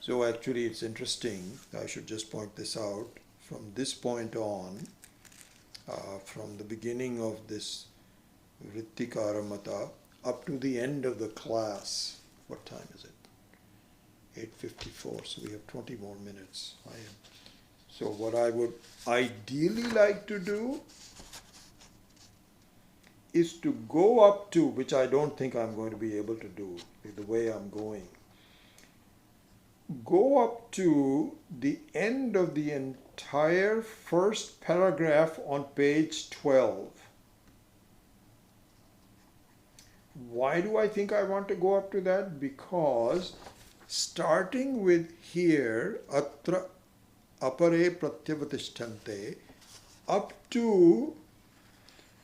So actually it's interesting, I should just point this out, from this point on, from the beginning of this Vrittikara Mata up to the end of the class. What time is it? 8:54, so we have 20 more minutes. So what I would ideally like to do is to go up to, which I don't think I'm going to be able to do the way I'm going, go up to the end of the entire first paragraph on page 12. Why do I think I want to go up to that? Because starting with here, atra apare pratyavatishthante, up to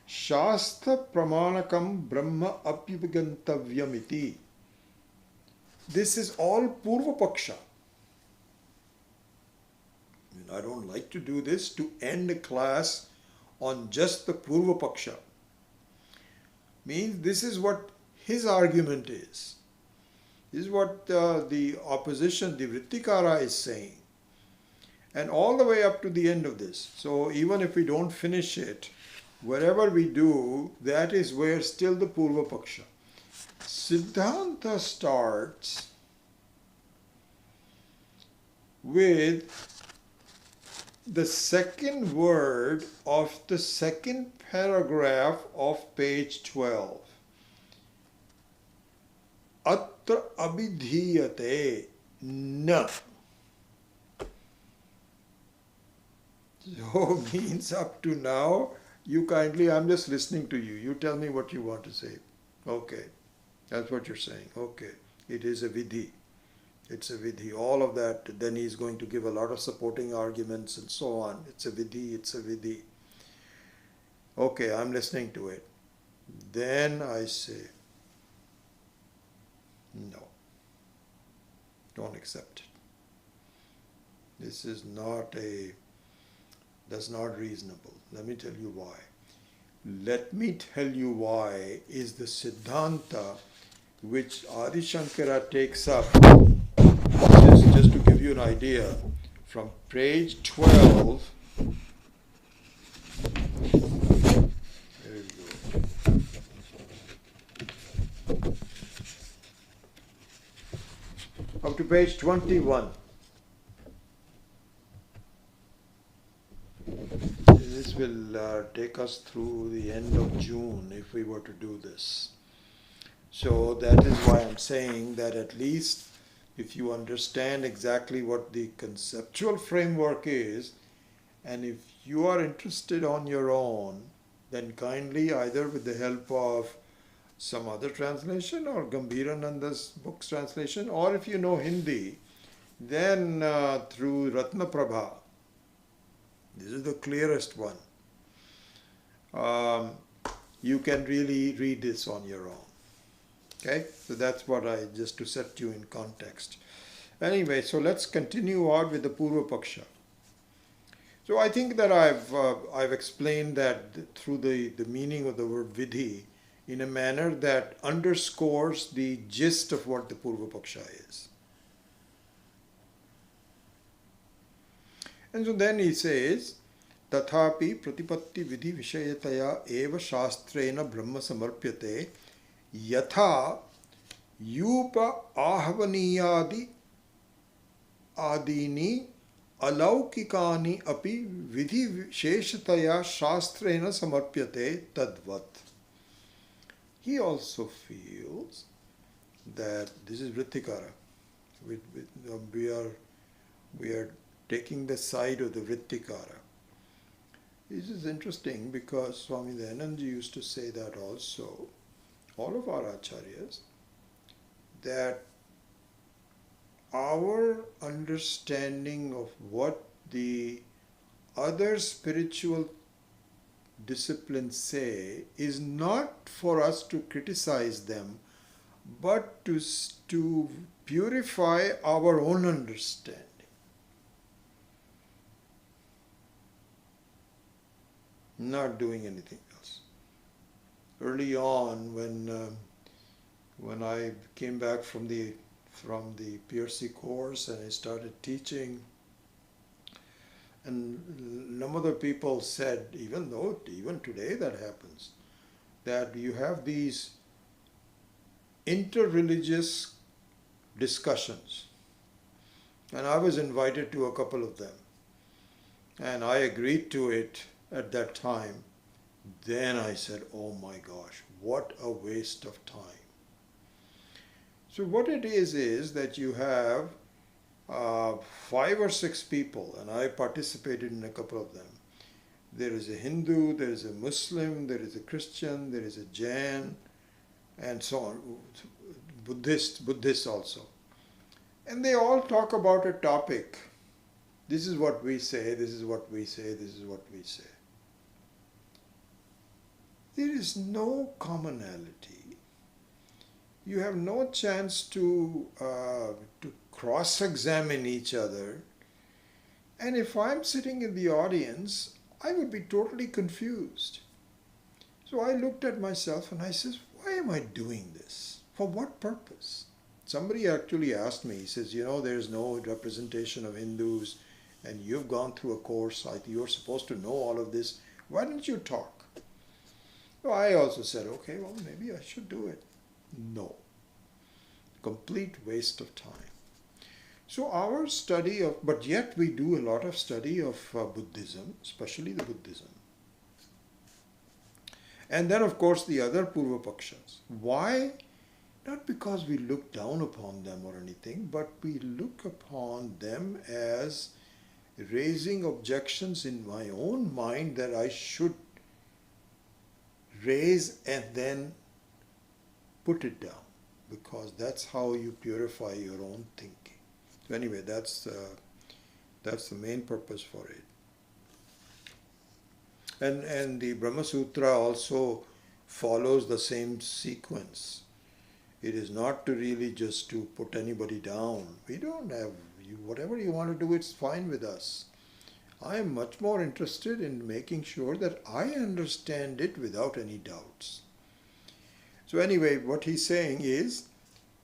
shastra pramanakam brahma apyugantavyamiti. This is all Purva Paksha. I don't like to do this to end a class on just the Purva Paksha. Means this is what his argument is. This is what the opposition, the Vrittikara, is saying. And all the way up to the end of this. So even if we don't finish it, wherever we do, that is where still the Purva Paksha. Siddhanta starts with the second word of the second paragraph of page 12. Atra abhidhiyate na. So means up to now, you kindly, I'm just listening to you. You tell me what you want to say. Okay. That's what you're saying. Okay. It is a vidhi. It's a vidhi. All of that. Then he's going to give a lot of supporting arguments and so on. It's a vidhi. It's a vidhi. Okay, I'm listening to it. Then I say, no. Don't accept it. This is not that's not reasonable. Let me tell you why. Let me tell you why is the Siddhanta which Adi Shankara takes up. Just to give you an idea, from page 12, there we go, up to page 21. This will take us through the end of June if we were to do this. So that is why I'm saying that at least if you understand exactly what the conceptual framework is, and if you are interested on your own, then kindly either with the help of some other translation or Gambhirananda's book's translation, or if you know Hindi, then through Ratna Prabha. This is the clearest one. You can really read this on your own. Okay, so that's what just to set you in context. Anyway, so let's continue on with the Purva Paksha. So I think that I've explained that through the meaning of the word vidhi in a manner that underscores the gist of what the Purva Paksha is. And so then he says, Tathapi pratipatti vidhi vishayataya eva shastrena brahma samarpyate yatha yupa ahvaniyadi adini alaukikani api vidhi visheshataya shastrena samarpyate tadvat. He also feels that this is Vrittikara. We are taking the side of the Vrittikara. This is interesting because Swami Dayananda used to say that also, all of our acharyas, that our understanding of what the other spiritual disciplines say is not for us to criticize them, but to purify our own understanding. Not doing anything else. Early on, when I came back from the PRC course and I started teaching, and some other people said, even today that happens, that you have these inter-religious discussions. And I was invited to a couple of them. And I agreed to it at that time. Then I said, oh my gosh, what a waste of time. So what it is that you have 5 or 6 people, and I participated in a couple of them. There is a Hindu, there is a Muslim, there is a Christian, there is a Jain, and so on. Buddhist also. And they all talk about a topic. This is what we say, this is what we say, this is what we say. There is no commonality. You have no chance to cross-examine each other. And if I'm sitting in the audience, I would be totally confused. So I looked at myself and I said, why am I doing this? For what purpose? Somebody actually asked me, he says, there's no representation of Hindus and you've gone through a course, you're supposed to know all of this. Why don't you talk? So I also said, okay, well, maybe I should do it. No. Complete waste of time. So our study of, but yet we do a lot of study of Buddhism, especially the Buddhism. And then of course the other Purva Pakshas. Why? Not because we look down upon them or anything, but we look upon them as raising objections in my own mind that I should raise and then put it down, because that's how you purify your own thinking. So anyway, that's the main purpose for it. And the Brahma Sutra also follows the same sequence. It is not to really just to put anybody down. We don't have, whatever you want to do, it's fine with us. I am much more interested in making sure that I understand it without any doubts. So anyway, what he's saying is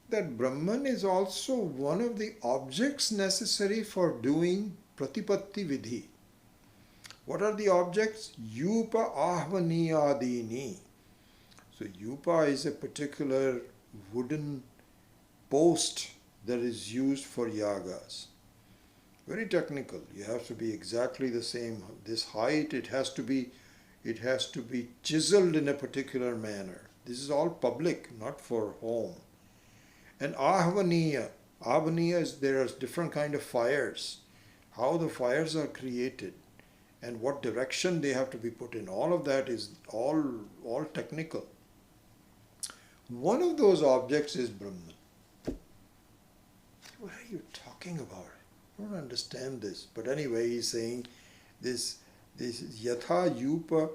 that Brahman is also one of the objects necessary for doing Pratipatti Vidhi. What are the objects? Yupa Ahvaniyadini. So Yupa is a particular wooden post that is used for yagas. Very technical. You have to be exactly the same. This height, it has to be chiseled in a particular manner. This is all public, not for home. And Ahvaniya is, there are different kind of fires. How the fires are created and what direction they have to be put in. All of that is all technical. One of those objects is Brahman. What are you talking about? I don't understand this. But anyway, he's saying this yatha yupa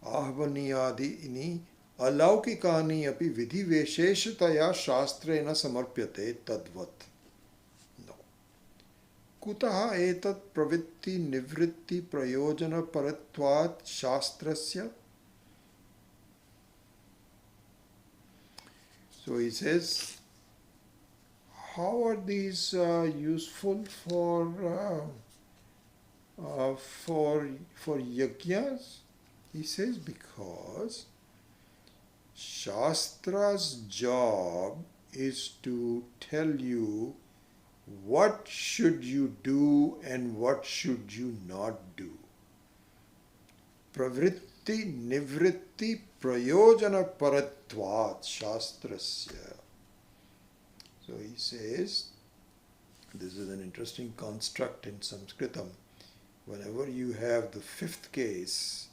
ahvaniyadi ini alaukikani api vidhi visheshataya shastrena samarpyate tadvat. No. Kutaha etat pravitti nivritti prayojana paratvat shastrasya. So he says, how are these useful for yajnas? He says, because Shastra's job is to tell you what should you do and what should you not do. Pravritti, nivritti, prayojana paratvat shastrasya. So he says, this is an interesting construct in Sanskritam. Whenever you have the 5th case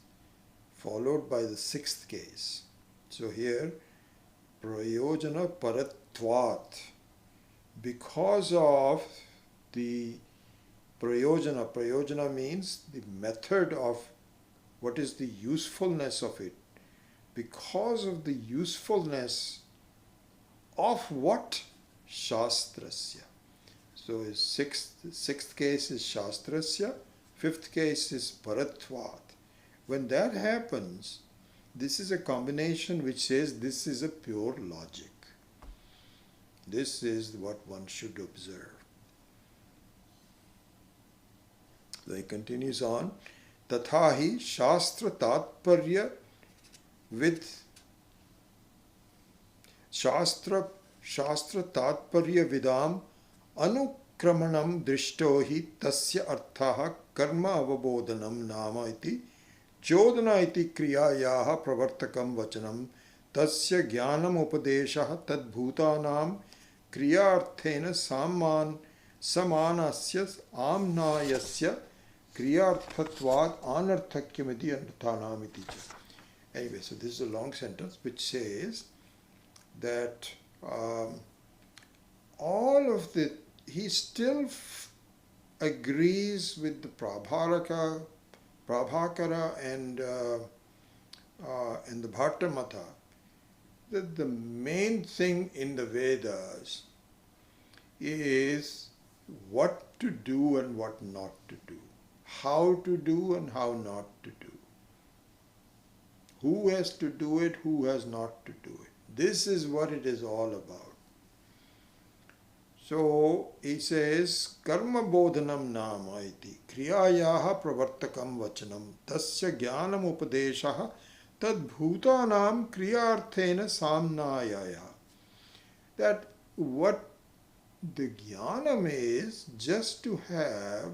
followed by the 6th case. So here, prayojana paratvat. Because of the prayojana means the method of What is the usefulness of it? Because of the usefulness of what? Shastrasya. So his sixth case is Shastrasya, fifth case is Paratvat. When that happens, this is a combination which says this is a pure logic. This is what one should observe. So he continues on. Tathahi Shastra Tatparya with Shastra Tatparya Vidam Anukramanam Drishtohi Tasya Arthaha Karma Avabodhanam Nama iti Chodana iti Kriyayaha Pravartakam Vachanam Tasya Jnanam Upadeshaha Tad Bhutanam Kriyarthena Samanasya Amnayasya Kriyarthatvad Anarthakyamiti Anarthanamiti. Anyway, so this is a long sentence which says that he still agrees with the Prabhakara and the Bharta Mata that the main thing in the Vedas is what to do and what not to do, how to do and how not to do, who has to do it, who has not to do it. This is what it is all about. So he says, Karma bodhanam nama iti kriyayaha pravartakam vachanam tasya jnanam upadeshaha tad bhutanam kriyarthena samnayaya. That what the jnanam is just to have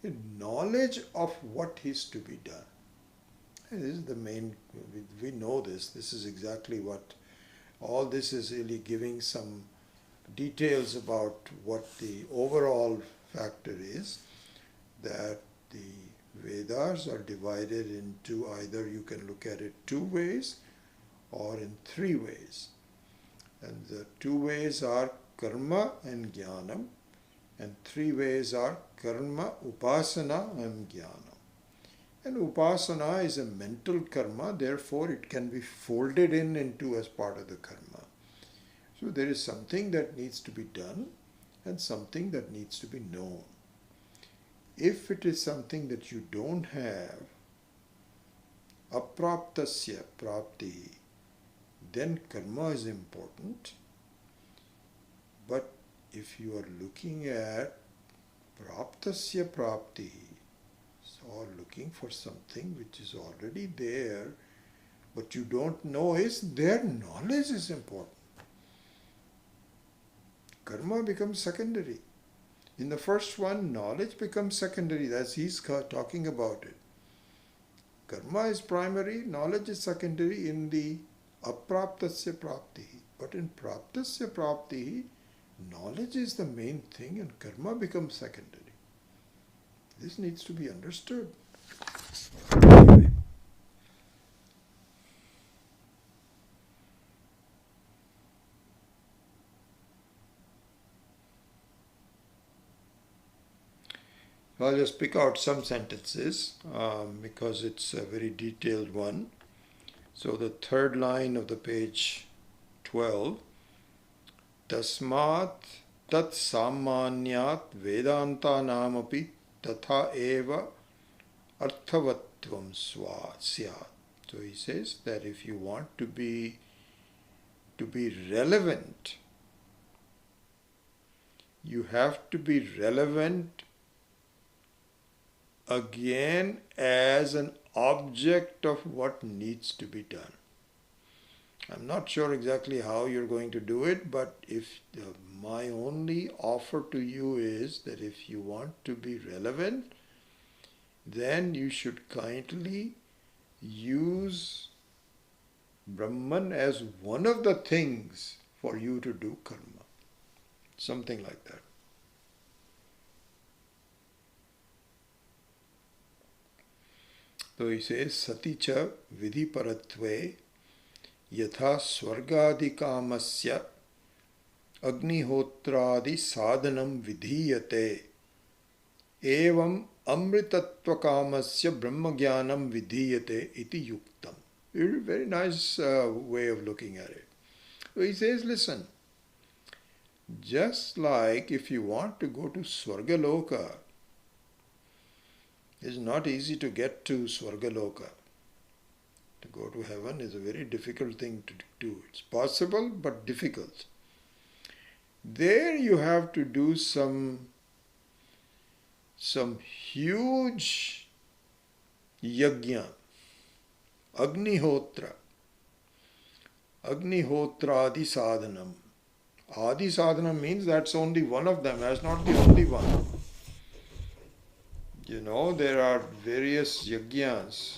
a knowledge of what is to be done. And this is the main, we know this. This is exactly what, all this is really giving some details about what the overall factor is, that the Vedas are divided into either you can look at it two ways or in three ways. And the two ways are karma and jnanam, and three ways are karma, upasana and jnanam. And upasana is a mental karma, therefore it can be folded into as part of the karma. So there is something that needs to be done and something that needs to be known. If it is something that you don't have, apraptasya prapti, then karma is important. But if you are looking at praptasya prapti, or looking for something which is already there, but you don't know, is their knowledge is important. Karma becomes secondary. In the first one, knowledge becomes secondary. That's he's talking about it. Karma is primary, knowledge is secondary in the apraptasya prapti. But in praptasya prapti, knowledge is the main thing and karma becomes secondary. This needs to be understood. Anyway. I'll just pick out some sentences because it's a very detailed one. So the third line of the page 12, Tasmat tat samanyat vedanta namapi tatha eva arthavatvam syat. So he says that if you want to be relevant, you have to be relevant again as an object of what needs to be done. I'm not sure exactly how you're going to do it, but my only offer to you is that if you want to be relevant, then you should kindly use Brahman as one of the things for you to do karma. Something like that. So he says, Saticha vidhi paratve yatha swargadi kamasya agnihotradi sadhanam vidhiyate evam amritatva kamasya brahmagyanam vidhiyate iti yuktam. Very nice way of looking at it. So he says, listen, just like if you want to go to Swargaloka, it's not easy to get to Swargaloka. To go to heaven is a very difficult thing to do. It's possible, but difficult. There you have to do some huge yajna, Agnihotra, Agnihotradi sadhanam. Adi sadhanam means that's only one of them, that's not the only one. You know, there are various yajnas.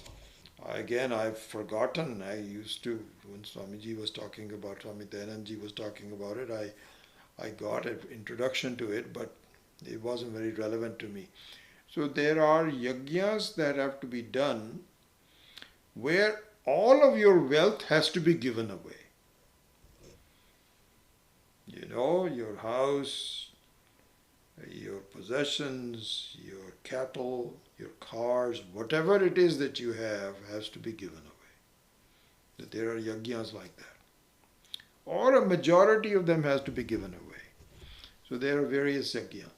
Again, I've forgotten. I used to, when Swamiji was talking about, Swami Dayanandji was talking about it, I got an introduction to it, but it wasn't very relevant to me. So there are yajnas that have to be done where all of your wealth has to be given away. You know, your house, your possessions, your cattle, your cars, whatever it is that you have has to be given away. That there are yajnas like that. Or a majority of them has to be given away. So there are various yajnas.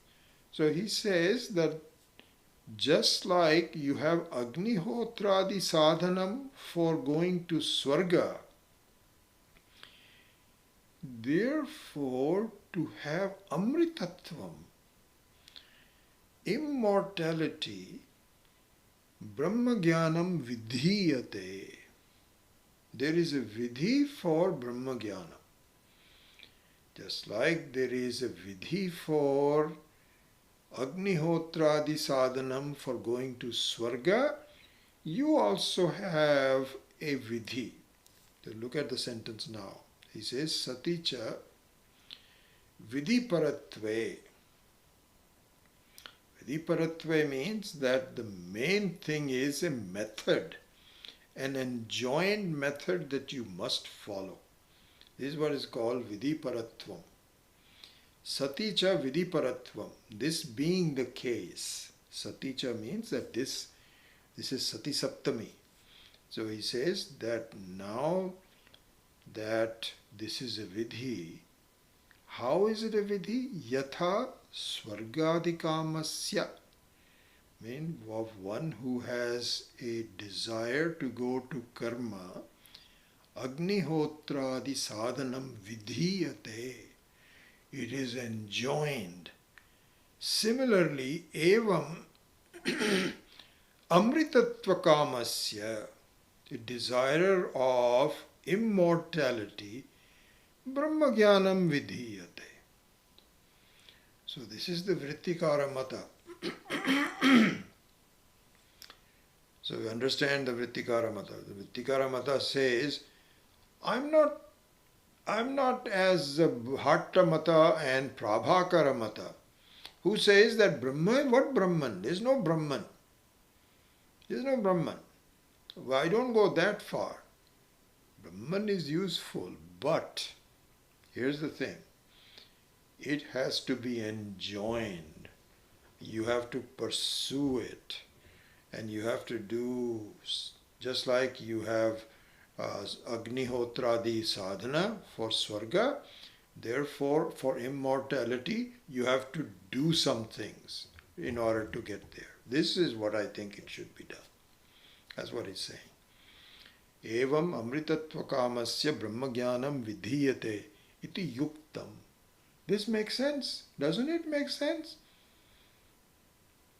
So he says that just like you have Agnihotradi sadhanam for going to Swarga, therefore to have Amritatvam, immortality, Brahmagyanam vidhiyate. There is a vidhi for Brahmagyana. Just like there is a vidhi for Agnihotradi sadhanam for going to Swarga, you also have a vidhi. So look at the sentence now. He says, Saticha vidhi paratve. Vidhi paratve means that the main thing is a method, an enjoined method that you must follow. This is what is called vidhi paratvam. Saticha vidhi paratvam. This being the case, Saticha means that this is Sati Saptami. So he says that now that this is a vidhi, how is it a vidhi? Yatha swargadikamasya. Mean of one who has a desire to go to karma, Agnihotradi sadhanam vidhiyate. It is enjoined. Similarly, evam amritatva kamasya, the desirer of immortality, brahmagyanam vidhiyate. So this is the Vrittikara Mata. So we understand the Vrittikara Mata. The Vrittikara Mata says, I'm not as Bhatta Mata and Prabhakara Mata, who says that Brahma, what Brahman? There's no Brahman. There's no Brahman. I don't go that far. Brahman is useful, but here's the thing. It has to be enjoined. You have to pursue it. And you have to do, just like you have Agnihotradi sadhana for Swarga, therefore for immortality you have to do some things in order to get there. This is what I think it should be done. That's what he's saying. Evam amritatva kamasya brahmagyanam vidhiyate iti yuktam. This makes sense. Doesn't it make sense?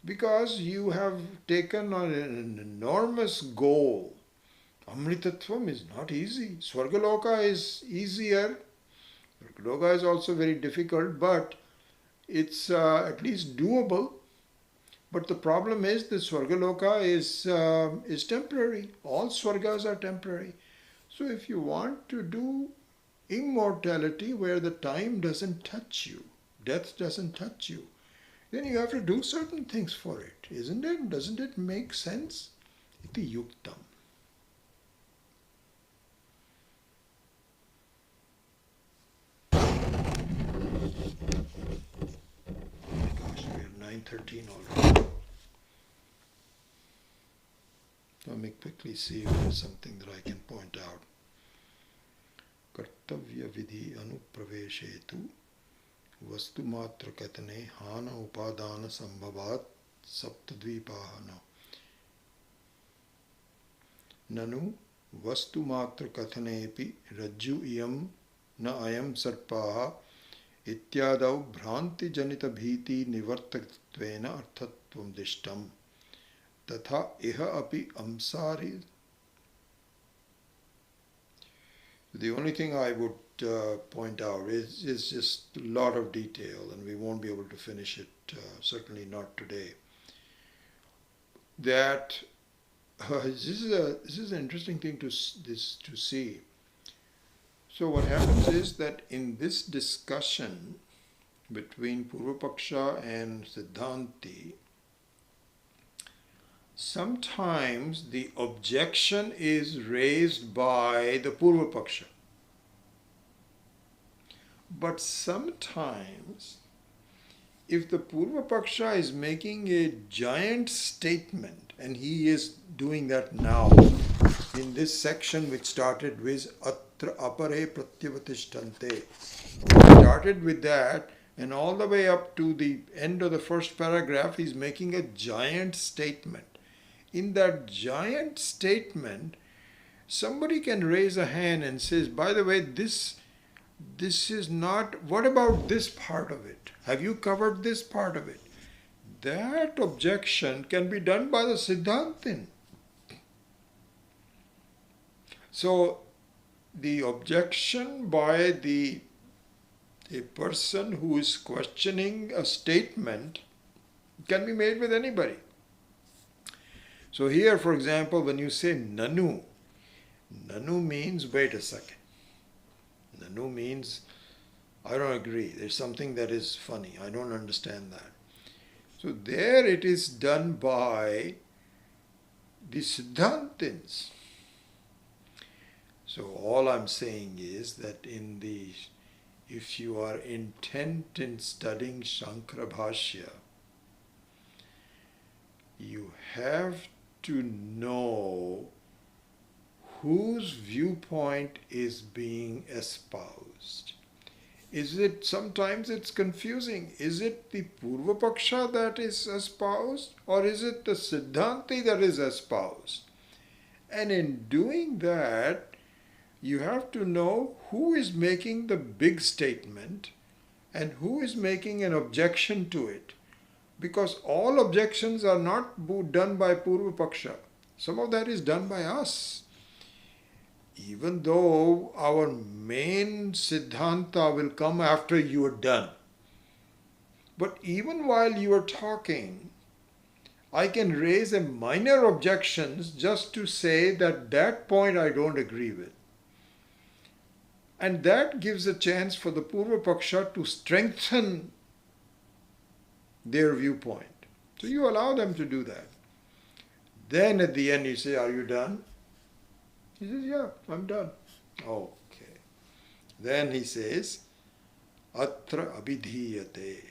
Because you have taken on an enormous goal. Amritatvam is not easy. Swargaloka is easier. Swargaloka is also very difficult, but it's at least doable. But the problem is that Swargaloka is temporary. All Swargas are temporary. So if you want to do immortality where the time doesn't touch you, death doesn't touch you, then you have to do certain things for it, isn't it? Doesn't it make sense? Iti yuktam. Gosh, we are 9:13 already. me quickly see if there's something that I can point out. Kartavya vidhi anupraveshetu vastu matra katane hana upadana sambhavat saptadvipahana. Nanu vastu matra kathanepi rajju iyam na ayam sarpaha ityadau bhranti janita bhiti nivartatvena arthatvam dishtam tatha iha api amsari. The only thing I would point out is just a lot of detail, and we won't be able to finish it, certainly not today. That this is an interesting thing to see. So what happens is that in this discussion between Purvapaksha and Siddhanti, sometimes the objection is raised by the Purvapaksha. But sometimes, if the Purvapaksha is making a giant statement, and he is doing that now in this section which started with Atra apare pratyavatishthante, started with that, and all the way up to the end of the first paragraph, he's making a giant statement. In that giant statement, somebody can raise a hand and says, by the way, this is not, what about this part of it? Have you covered this part of it? That objection can be done by the Siddhantin. So the objection by a person who is questioning a statement can be made with anybody. So here, for example, when you say nanu, nanu means wait a second. Nanu means I don't agree. There's something that is funny. I don't understand that. So there it is done by the Siddhantins. So all I'm saying is that if you are intent in studying Shankara Bhashya, you have to know whose viewpoint is being espoused. Sometimes it's confusing. Is it the Purvapaksha that is espoused, or is it the Siddhanti that is espoused? And in doing that, you have to know who is making the big statement and who is making an objection to it. Because all objections are not done by Purvapaksha. Some of that is done by us. Even though our main Siddhanta will come after you are done. But even while you are talking, I can raise a minor objections just to say that point I don't agree with. And that gives a chance for the Purvapaksha to strengthen their viewpoint. So you allow them to do that. Then at the end you say, are you done? He says, yeah, I'm done. Okay. Then he says, atra abhidhiyate.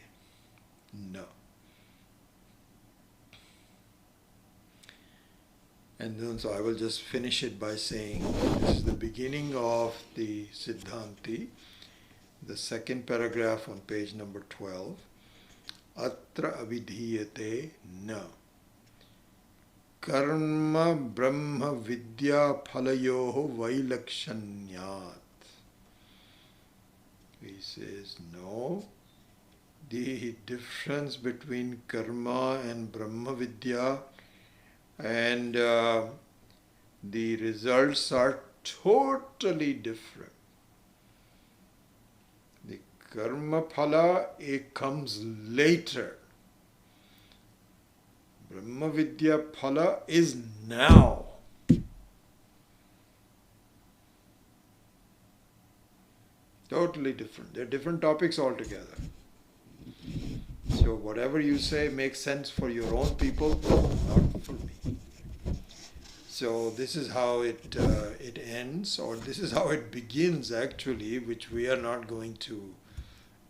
No. And then so I will just finish it by saying, this is the beginning of the Siddhanti, the second paragraph on page number 12. Atra avidhiyate na. Karma Brahmavidya phalayoho vailakshanyat. He says, no, the difference between karma and Brahmavidya and the results are totally different. The karma phala, it comes later. Brahmavidya phala is now. Totally different. They're different topics altogether. So whatever you say makes sense for your own people, not for me. So this is how it ends, or this is how it begins actually, which we are not going to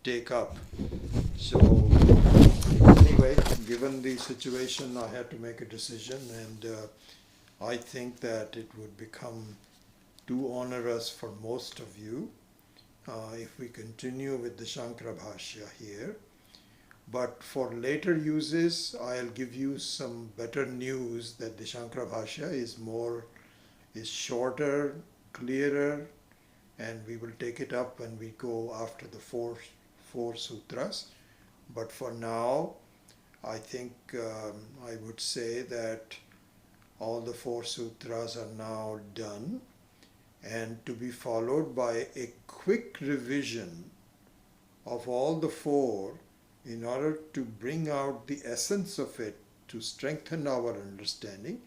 take up. So anyway, given the situation, I had to make a decision, and I think that it would become too onerous for most of you if we continue with the Shankara Bhashya here. But for later uses, I'll give you some better news that the Shankara Bhashya is shorter, clearer, and we will take it up when we go after the four sutras. But for now, I think I would say that all the four sutras are now done, and to be followed by a quick revision of all the four in order to bring out the essence of it to strengthen our understanding.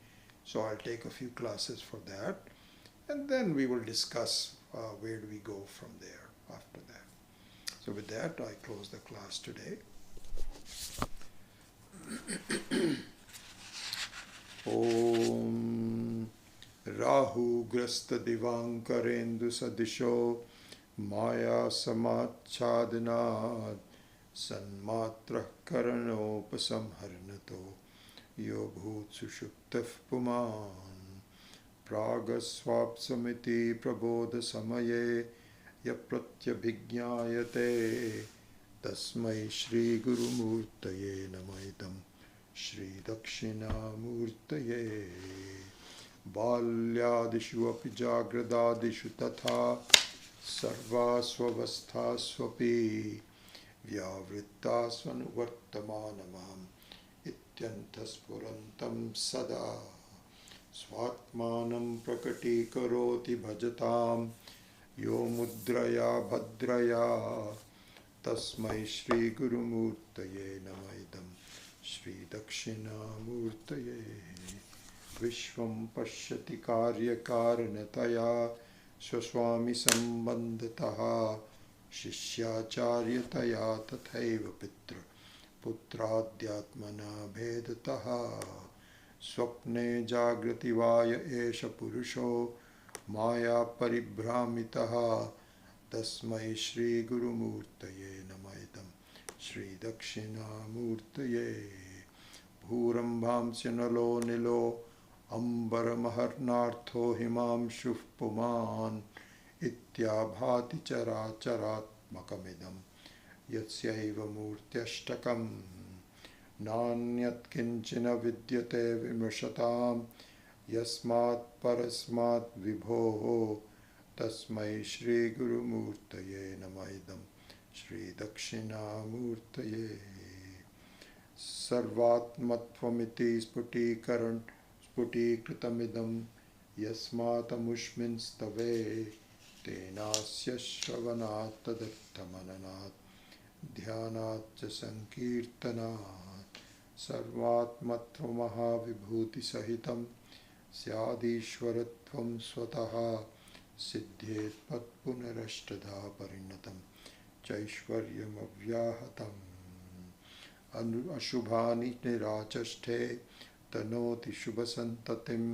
So I'll take a few classes for that, and then we will discuss where do we go from there after that. So with that, I close the class today. Om Rahu Grasta Divankarendu Sadisho Maya Samachadinat Sanmatra Karanopasamharnato Yo Bhut Sushuptaf Puman Pragaswapsamiti Prabodha Samaye Yapratyabhigyayate Tasmai Shri Guru Murtaye Namaidam Shri Dakshinamurtaye Balyadishu api jagradadishu tatha sarvasvavasthasvapi vyavrittasvanuvartamanamam ityantaspurantam sada svatmanam prakatikaroti bhajatam yo mudraya bhadraya tasmai Shri Guru Murtaye Namaidam Shri Dakshinamurtaye Vishvam Pashyati Karyakaranataya Swaswami Sambandataha Shishyacharya-taya Tathaiva Pitra Putradhyatmana Bhedataha Swapne Jagrati Vaya Esha Purusho Maya Paribhramitaha Tasmai Shri Guru Murtaye Namaidam Shri Dakshinamurtaye Bhurambhamsya nalo nilo Ambaramaharnartho himamshuh puman Ityabhati characharatmakamidam Yatsaiva murtyashtakam Nanyat kinchina vidyate vimrshatam Yasmat parasmat vibhoho Tasmai Shri Guru Murtaye Namaidam Shri Dakshinamurtaye Sarvatmatvamiti sputikritamidam Yasmatamushminstave Tenasya shravanat tadarthamananat Dhyanat cha sankirtanat Sarvatmatvamaha vibhuti sahitam Syadishwaratvam swataha Siddhet patpunarashtadha parinatam Chaishwaryam avyahatam Ashubhani nirachashte Tanoti shubhasantatim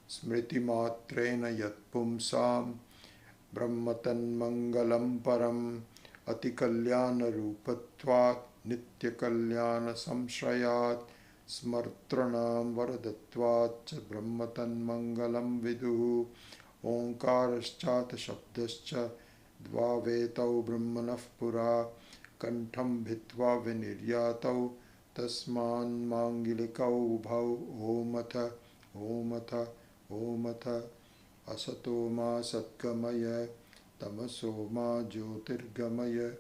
Smriti matrena yat pumsam Brahmatan mangalam param Atikalyana rupatvat Nitya kalyana samshrayat Smartranam varadatvat cha Brahmatan mangalam viduhu Omkaraschata shabdascha Dvavetau brahmanah pura Kantham bhitva viniryatau Tasman mangilikau bhau Omatha Omatha Omatha Asato ma satgamaya Tamaso ma jyotirgamaya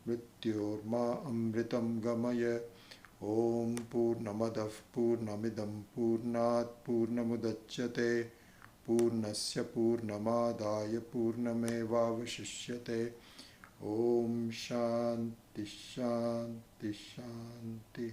Mrityor ma amritam gamaya Om Purnamadav Purnamidam Purnat Purnamudachyate Purnasya Purnamadaya Purnamevavashishyate Om Shanti Shanti Shanti.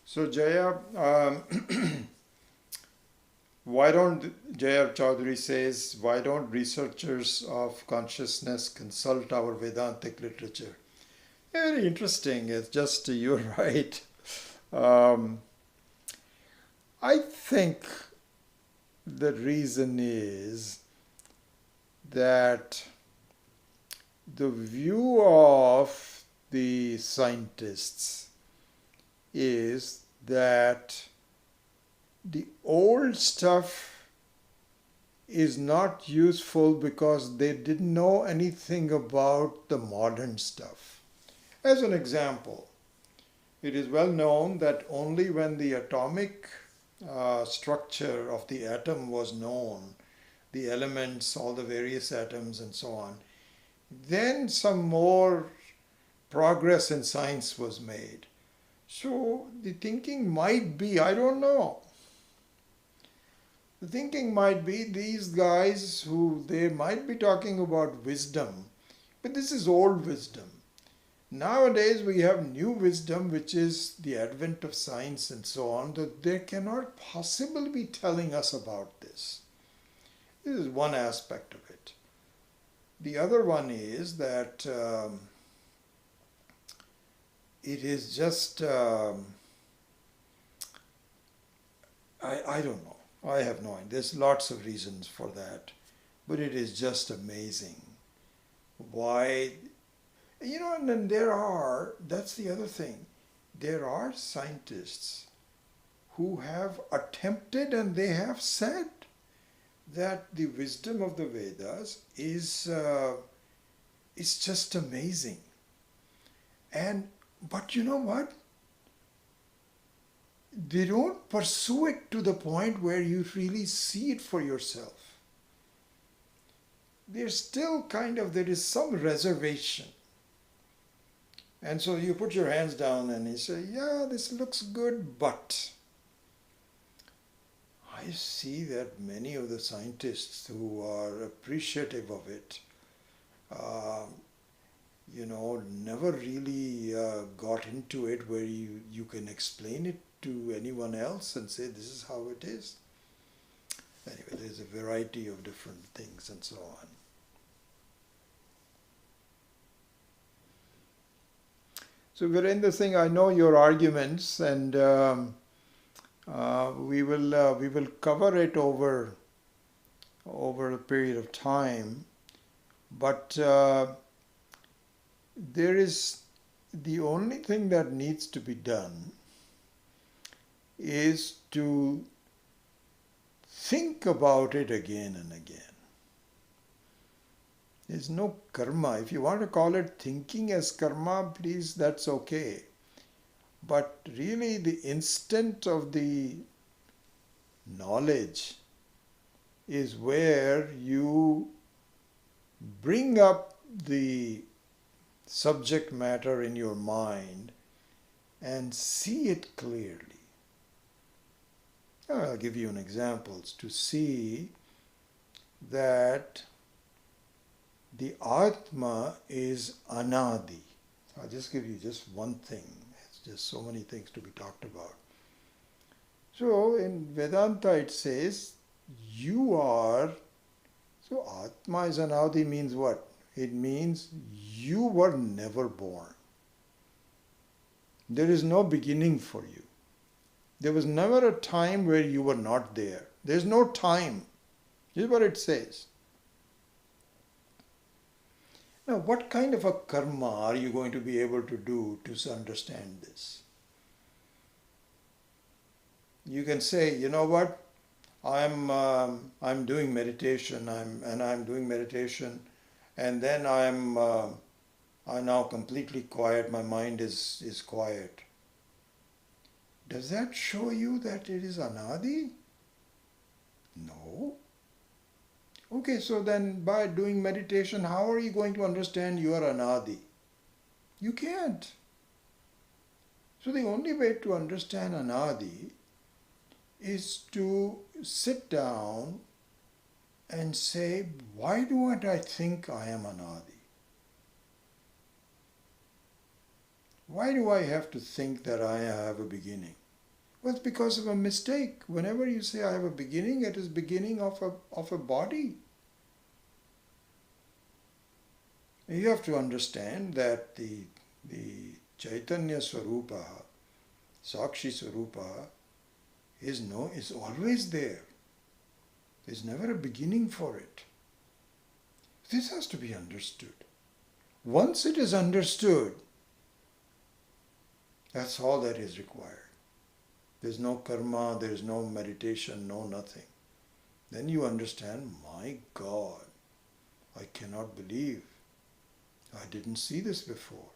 So Jaya, why don't Jaya Chaudhary says, why don't researchers of consciousness consult our Vedantic literature? Very interesting. It's just you're right. Um, I think the reason is that the view of the scientists is that the old stuff is not useful because they didn't know anything about the modern stuff. As an example, it is well known that only when the atomic structure of the atom was known, the elements, all the various atoms and so on, then some more progress in science was made. So the thinking might be, I don't know, the thinking might be these guys who they might be talking about wisdom, but this is old wisdom. Nowadays we have new wisdom, which is the advent of science and so on, that they cannot possibly be telling us about this. This is one aspect of it. The other one is that it is just, I don't know. I have no idea. There's lots of reasons for that. But it is just amazing why, and then that's the other thing. There are scientists who have attempted and they have said that the wisdom of the Vedas is just amazing. But you know what? They don't pursue it to the point where you really see it for yourself. There is some reservation. And so you put your hands down and you say, yeah, this looks good, but I see that many of the scientists who are appreciative of it, never really got into it where you can explain it to anyone else and say this is how it is. Anyway, there's a variety of different things and so on. So Virendra Singh, I know your arguments, and we will cover it over a period of time. But there is the only thing that needs to be done is to think about it again and again. There's no karma. If you want to call it thinking as karma, please, that's okay. But really the instant of the knowledge is where you bring up the subject matter in your mind and see it clearly. I'll give you an example. To see that the Atma is Anadi. I'll just give you just one thing. It's just so many things to be talked about. So in Vedanta it says, you are, so Atma is Anadi means what? It means you were never born. There is no beginning for you. There was never a time where you were not there. There's no time. This is what it says. Now, what kind of a karma are you going to be able to do to understand this? You can say, you know what, I'm doing meditation, I'm doing meditation, and then I'm now completely quiet. My mind is quiet. Does that show you that it is anadi? No. Okay, so then by doing meditation, how are you going to understand you are anadi? You can't. So the only way to understand anadi is to sit down and say, why do I think I am anadi? Why do I have to think that I have a beginning? Well, it's because of a mistake. Whenever you say I have a beginning, it is beginning of a body. You have to understand that the Chaitanya Swarupa, Sakshi Swarupa, is always there. There's never a beginning for it. This has to be understood. Once it is understood, that's all that is required. There's no karma, there's no meditation, no nothing. Then you understand, my God, I cannot believe. I didn't see this before.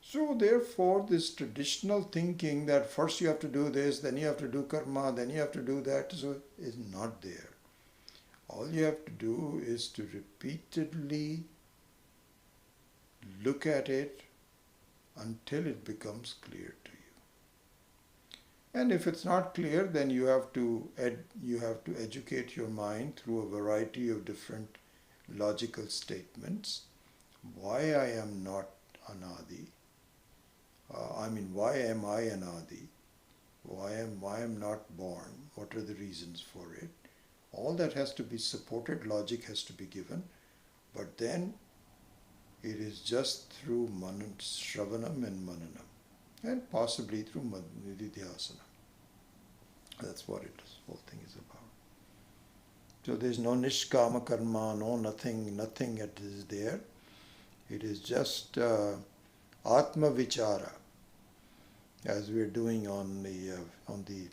So therefore, this traditional thinking that first you have to do this, then you have to do karma, then you have to do that, so is not there. All you have to do is to repeatedly look at it until it becomes clear to you. And if it's not clear, then you have to educate your mind through a variety of different logical statements. Why I am not Anadi? Why am I Anadi? Why am not born? What are the reasons for it? All that has to be supported, logic has to be given, but then it is just through Shravanam and Mananam, and possibly through Nididhyasana. That's what this whole thing is about. So there's no Nishkama Karma, no nothing that is there. It is just Atma Vichara, as we're doing on the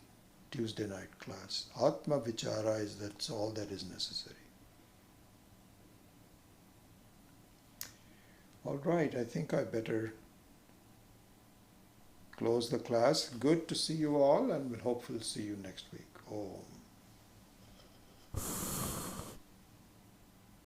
Tuesday night class. Atma Vichara that's all that is necessary. All right, I think I better close the class. Good to see you all, and we'll hopefully see you next week. Om.